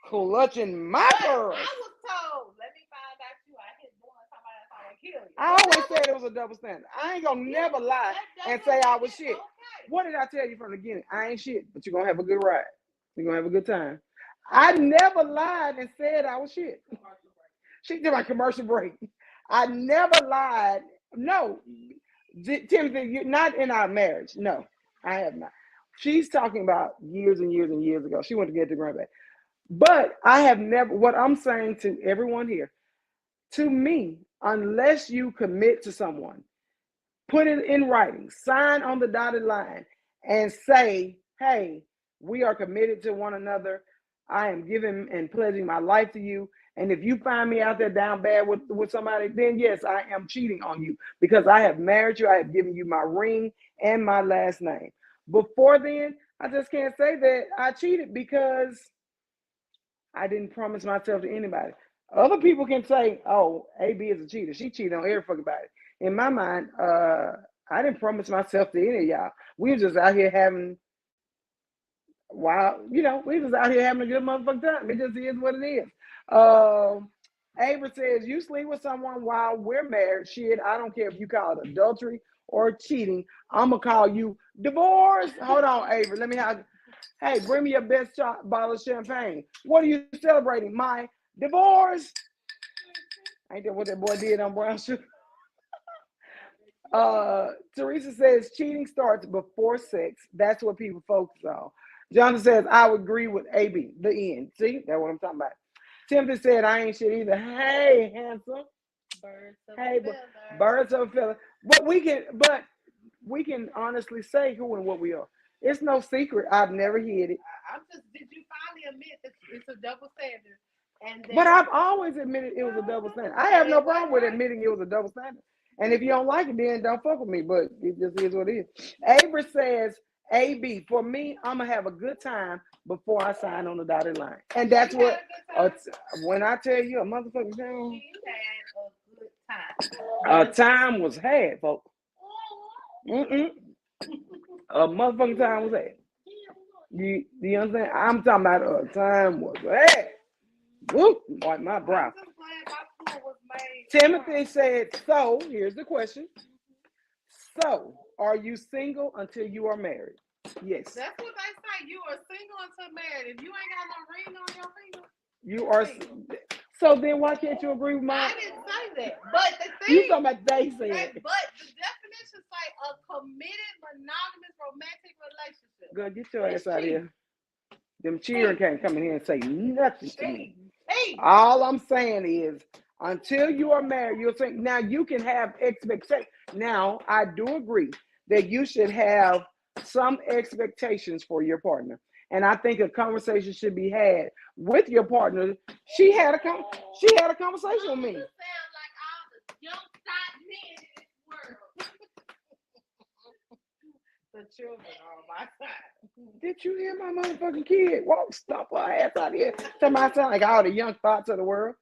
Clutching my But pearls. I was told, let me find out you. I hit doing somebody else, I would kill you. I always said it was a double standard. I ain't gonna never lie and say I was shit. Okay. What did I tell you from the beginning? I ain't shit, but you're gonna have a good ride. You're gonna have a good time. I never lied and said I was shit. She did my commercial break. I never lied. No, Timothy, you're not in our marriage. No, I have not. She's talking about years and years and years ago. She went to get the grandbaby. But I have never, what I'm saying to everyone here, to me, unless you commit to someone, put it in writing, sign on the dotted line, and say, hey, we are committed to one another. I am giving and pledging my life to you. And if you find me out there down bad with somebody, then yes, I am cheating on you because I have married you. I have given you my ring and my last name. Before then, I just can't say that I cheated because I didn't promise myself to anybody. Other people can say, "Oh, AB is a cheater. She cheated on every fucking body." In my mind, I didn't promise myself to any of y'all. We were just out here having, we was out here having a good motherfucking time. It just is what it is. Ava says, "You sleep with someone while we're married. Shit, I don't care if you call it adultery or cheating. I'm gonna call you divorce." Hold on, Ava. Let me have. Hey, bring me your best bottle of champagne. What are you celebrating? My divorce. Ain't that what that boy did on Brown Sugar? Teresa says cheating starts before sex. That's what people focus on. Jonathan says, I would agree with AB. The end. See, that's what I'm talking about. Timothy said, I ain't shit either. Hey, handsome. Birds of Hey, a feather. birds of a feather. But we can honestly say who and what we are. It's no secret. I've never hid it. I'm just. Did you finally admit that it's a double standard? And But that I've always admitted it was a double standard. I have no problem with admitting it was a double standard. And if you don't like it, then don't fuck with me. But it just is what it is. Avery says, AB, for me, I'm going to have a good time before I sign on the dotted line. And that's what, when I tell you a motherfucking time, she had a good time. a time was had, folks. Mm-mm. A motherfucking time was had. You understand? I'm talking about a time was had. Whoop, wipe my brow. Timothy said, so here's the question. So, are you single until you are married? Yes. That's what they say. You are single until married. If you ain't got no ring on your finger, You are. So then why can't you agree with my? I didn't say that. But the thing. You talking about they said. But the definitions say a committed monogamous romantic relationship. Girl, get your ass out of here. Them children can't come in here and say nothing to me. All I'm saying is, until you are married, you'll think. Now you can have expectations. Now I do agree that you should have some expectations for your partner, and I think a conversation should be had with your partner. She had a conversation with me. You sound like all the young side men in this world. The children are on my side. Did you hear my motherfucking kid? Walk, stomp her ass out here. Tell me I sound like all the young thoughts of the world.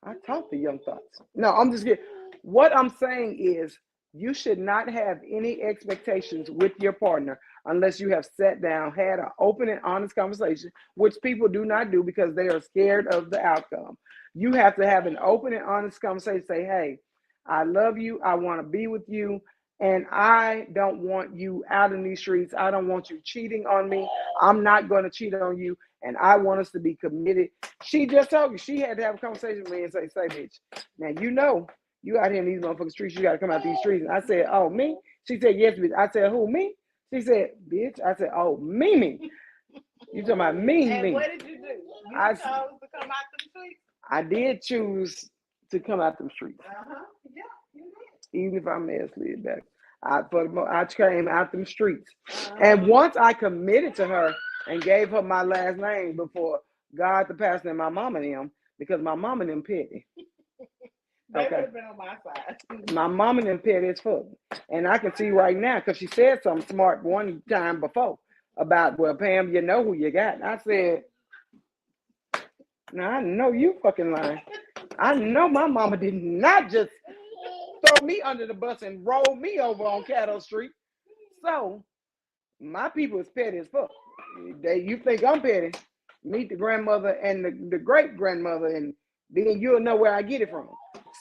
I talk to young thoughts. No, I'm just kidding. What I'm saying is you should not have any expectations with your partner unless you have sat down, had an open and honest conversation, which people do not do because they are scared of the outcome. You have to have an open and honest conversation. Say, hey, I love you. I want to be with you. And I don't want you out in these streets. I don't want you cheating on me. I'm not going to cheat on you. And I want us to be committed. She just told you she had to have a conversation with me and say, bitch, now you know you out here in these motherfucking streets. You got to come out these streets. And I said, oh, me? She said, yes, bitch. I said, who, me? She said, bitch. I said, oh, me. You talking about me, And me. what did you do? You chose to come out the streets? I did choose to come out them streets. Yeah, you did. Even if I may have slid back. I came out them streets. And once I committed to her and gave her my last name before God, the pastor, and my mom and them, because my mom and them petty. They would have been on my side. My mom and them petty as fuck. And I can see right now, because she said something smart one time before about, well, Pam, you know who you got. And I said, now I know you fucking lying. I know my mama did not just throw me under the bus and roll me over on Cattle Street. So my people is petty as fuck. You think I'm petty? Meet the grandmother and the great grandmother, and then you'll know where I get it from.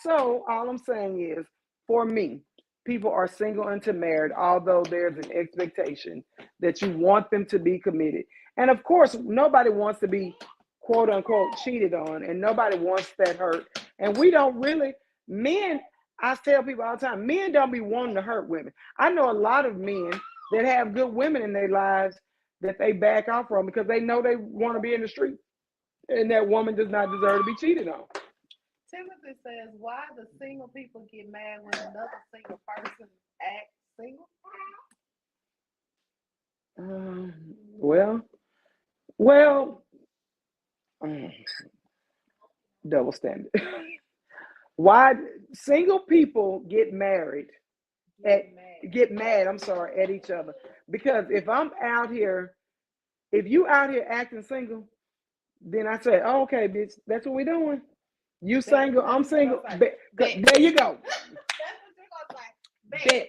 So all I'm saying is, for me, people are single until married, although there's an expectation that you want them to be committed. And of course, nobody wants to be quote unquote cheated on, and nobody wants that hurt. And we don't really, men, I tell people all the time, men don't be wanting to hurt women. I know a lot of men that have good women in their lives that they back off from because they know they want to be in the street, and that woman does not deserve to be cheated on. Timothy says, why do single people get mad when another single person acts single? Well, well, double standard. Why single people get married get mad, I'm sorry, at each other? Because if I'm out here, if you out here acting single, then I say, oh, okay, bitch, that's what we doing. You single, I'm single. There you go. Bet.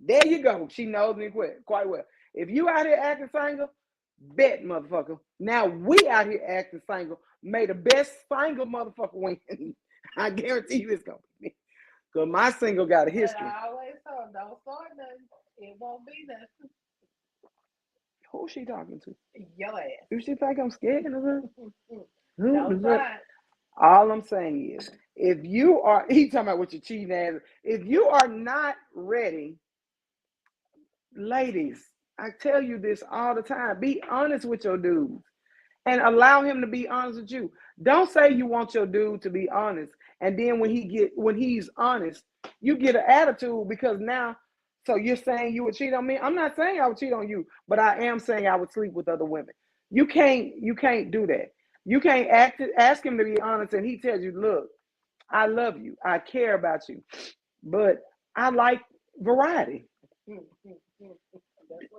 There you go. She knows me quite well. If you out here acting single, bet, motherfucker. Now we out here acting single. May the best single motherfucker win. I guarantee you it's gonna be me. Cause my single got a history. But I always told, don't start nothing. It won't be nothing. Who's she talking to? Your ass. Do she think I'm scared of her? Don't try. All I'm saying is, if you are, he talking about what you're cheating ass. If you are not ready, ladies, I tell you this all the time. Be honest with your dudes and allow him to be honest with you. Don't say you want your dude to be honest, and then when he's honest, you get an attitude because now, so you're saying you would cheat on me. I'm not saying I would cheat on you, but I am saying I would sleep with other women. You can't do that. You can't ask him to be honest, and he tells you, look, I love you, I care about you, but I like variety.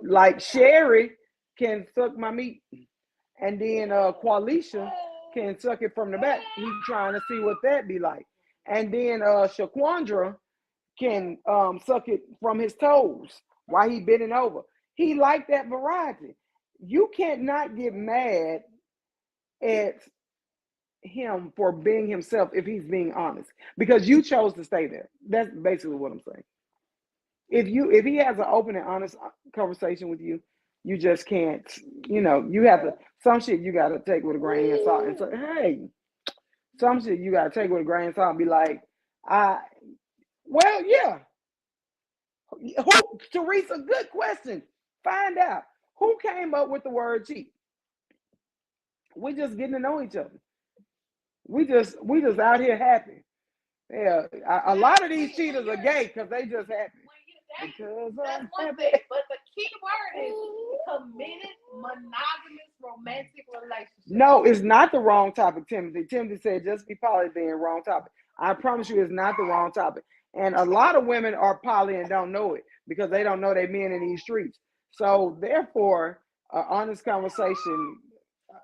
Like Sherry can suck my meat, and then Qualisha can suck it from the back. He's trying to see what that be like. And then Shaquandra can suck it from his toes while he bending over. He like that variety. You can't not get mad at him for being himself if he's being honest, because you chose to stay there. That's basically what I'm saying. If he has an open and honest conversation with you, you just can't, you have to, some shit you got to take with a grain of salt and say, hey, some shit you got to take with a grain of salt and be like, well, yeah. Teresa, good question. Find out who came up with the word cheat. We just getting to know each other. We just out here happy. Yeah, a lot of these cheaters are gay because they just happy. That's one thing, but the key word is committed, monogamous, romantic relationship. No, it's not the wrong topic, Timothy. Timothy said just be poly being wrong topic. I promise you it's not the wrong topic. And a lot of women are poly and don't know it because they don't know they men in these streets. So therefore, honest conversation.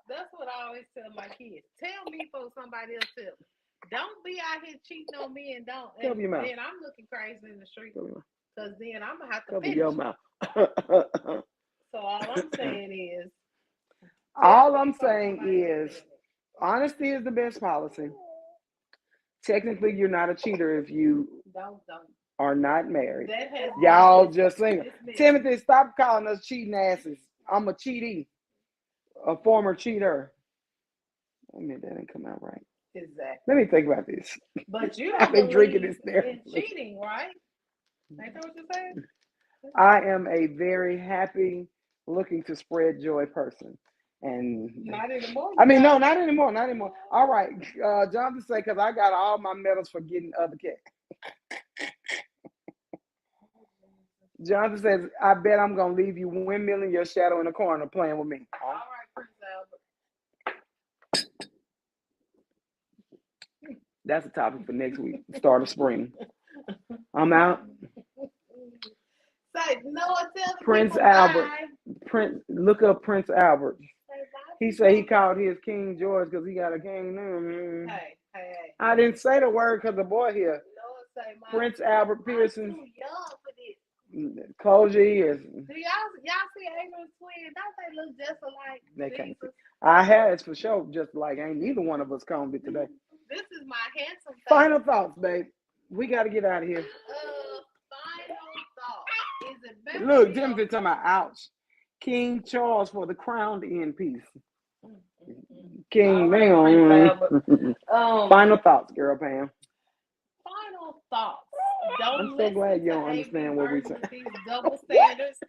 That's what I always tell my kids. Tell me for somebody else tell me. Don't be out here cheating on me and don't. And then I'm looking crazy in the street. Because then I'm going to have to Cover finish. your mouth. So all I'm saying is, tell All these I'm folks saying somebody else is said it. honesty is the best policy. Technically, you're not a cheater if you Don't. are not married. That has been Y'all just single. dismissed. Timothy, stop calling us cheating asses. I'm a cheatee, a former cheater. I mean, that didn't come out right. Let Exactly. me think about this. But you I've don't been drinking believe this there. in cheating, right? Ain't that what you said? I am a very happy, looking to spread joy person. And Not anymore. I You mean, got no, not anymore, not anymore. All right, Jonathan say, because I got all my medals for getting other cats. Jonathan says, I bet I'm going to leave you windmilling your shadow in the corner playing with me. all right, Prince Albert. That's a topic for next week, start of spring. I'm out. Say Noah, tell the Prince people Albert. bye. Look up Prince Albert. Say bye, He said he people. called his King George because he got a king name. Hey. I didn't say the word because the boy here. Noah say Prince Albert I'm Pearson. too young for this. Close your ears. Do y'all see Adrian's twin? Don't they look just alike? They can't see. Jesus. I had it for sure, just like ain't neither one of us combed it today. This is my handsome face. Final thoughts, babe. We got to get out of here. Final thought. Is it better? Look, Timothy talking about ouch. King Charles for the crowned end piece. King man. Final thoughts, girl Pam. Final thoughts. Don't I'm so glad you don't understand what we say. These double standards.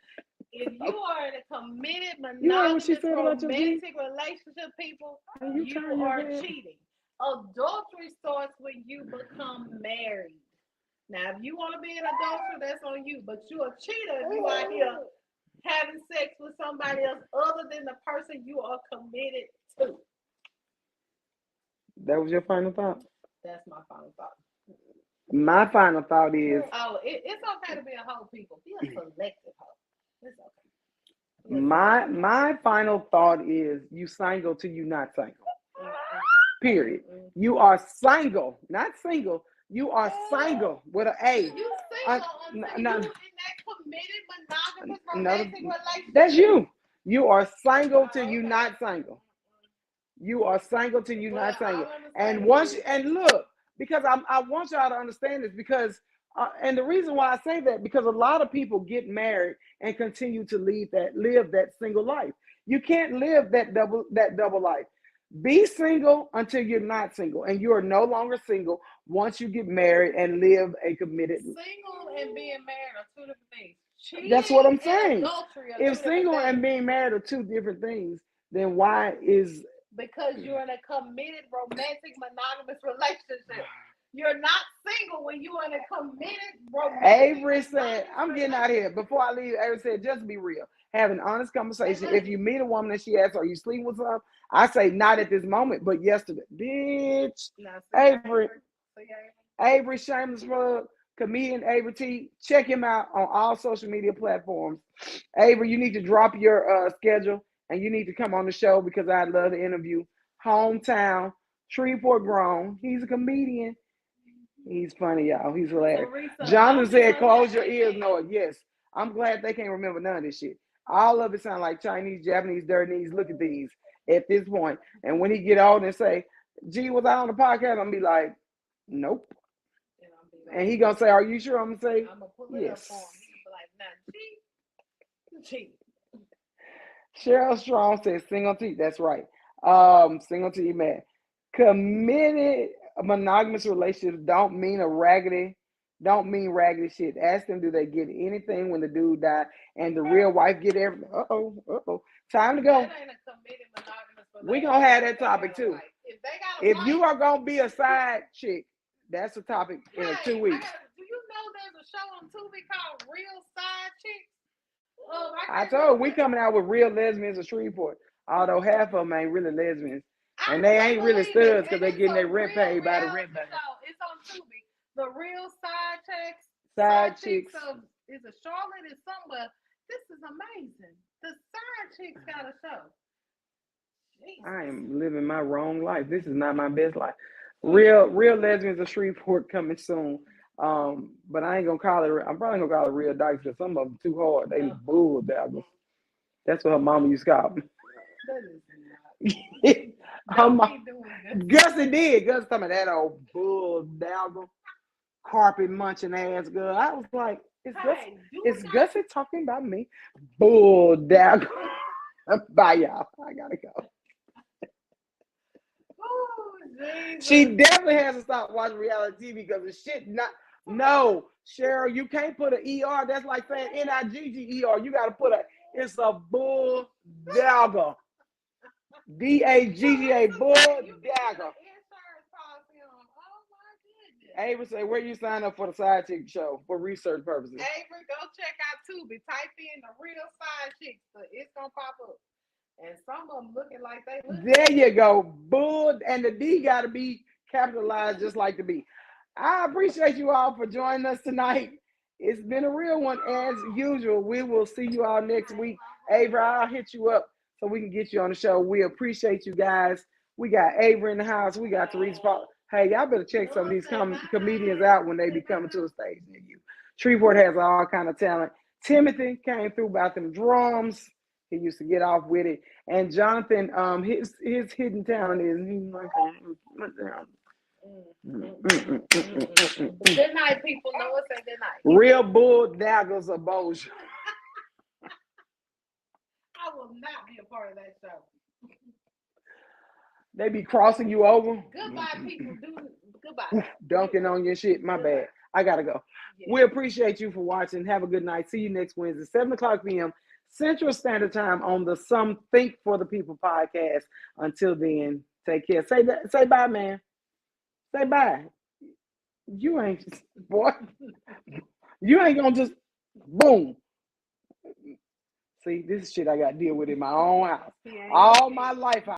If you are in a committed, monogamous, romantic relationship, people, you are cheating. Adultery starts when you become married. Now, if you want to be an adulterer, that's on you. But you're a cheater if you out here having sex with somebody else other than the person you are committed to. That was your final thought? That's my final thought. My final thought is it's okay to be a hoe, people. Be a selective hoe. It's okay. My final thought is you single till you not single. Period. You are single, not single. You are single with an A. You single in that committed monogamous romantic relationship. That's you. You are single till you not single. You are single till you not single. And look, because I want y'all to understand this because and the reason why I say that because a lot of people get married and continue to live that single life. You can't live that double life. Be single until you're not single, and you are no longer single once you get married and live a committed. Single and being married are two different things. Cheating That's what I'm saying. If single and being married are two different things, then why is because you're in a committed romantic monogamous relationship. You're not single when you're in a committed romantic. Avery said, I'm getting out of here. Before I leave, Avery said, just be real. Have an honest conversation. If you meet a woman and she asks, are you sleeping with someone? I say, not at this moment, but yesterday. Bitch. Avery, shameless plug, comedian Avery T. Check him out on all social media platforms. Avery, you need to drop your schedule and you need to come on the show because I'd love to interview. Hometown, Shreveport grown. He's a comedian. He's funny, y'all. He's hilarious. Jonathan said, close your ears, Noah. Yes. I'm glad they can't remember none of this shit. All of it sound like Chinese, Japanese, dirtinese. Look at these at this point. And when he get old and say, gee, was I on the podcast? I'm going to be like, nope. And he going to say, are you sure? I'm going to say, yes. Cheryl Strong says, single T. That's right. Single T, man. Committed monogamous relationships don't mean raggedy shit. Ask them, do they get anything when the dude died and the real wife get everything? Time to go. We gonna have that topic too. If you are gonna be a side chick, that's a topic in 2 weeks. Do you know there's a show on Tubi called Real Side Chicks? I told we coming out with real lesbians of Shreveport, although half of them ain't really lesbians. And they ain't really studs because they're getting their rent paid by the rent bank. It's on Tubi. The Real Side Chicks. Side chicks. Is it Charlotte? Is somewhere. This is amazing. The Side Chicks got a show. Jesus. I am living my wrong life. This is not my best life. Real lesbians of Shreveport coming soon. But I ain't gonna call it. I'm probably gonna call it Real Dykes because some of them too hard. They bull daggers. That's what her mama used to call That is me. not. Her Don't mom, be doing that. Gussie did. Gussie talking about that old bull dagger, carpet munching ass girl. I was like, Hey, do is not. Gussie talking about me? Bull dagger. Bye, y'all. I gotta go. Oh, She Jesus. definitely has to stop watching reality TV because the shit not. No, Cheryl, you can't put an ER. That's like saying NIGGER. You got to put a. It's a bull dagger. DAGGA bull You can get dagger. an insurance policy on. Oh my goodness. Ava say, where you sign up for the side chick show for research purposes? Avery, go check out Tubi. Type in the real side chicks, but it's gonna pop up. And some of them looking like they look There good. you go. Bull, and the D got to be capitalized just like the B. I appreciate you all for joining us tonight. It's been a real one as usual. We will see you all next week. Avery, I'll hit you up so we can get you on the show. We appreciate you guys. We got Avery in the house. We got Teresa Paul. Hey, y'all better check some of these comedians out when they be coming to a stage near you. Shreveport has all kind of talent. Timothy came through about them drums. He used to get off with it. And Jonathan, his hidden talent is he's like, Good night, people. Noah say good night. real bull daggers of Bossier. I will not be a part of that show. They be crossing you over. Goodbye, people. Goodbye. Dunking on your shit. My bad. I gotta go. Yeah. We appreciate you for watching. Have a good night. See you next Wednesday, 7:00 p.m. Central Standard Time on the Some Think for the People podcast. Until then, take care. Say bye, man. Say bye. You ain't boy. You ain't gonna just boom. See, this is shit I gotta deal with in my own house. All my life.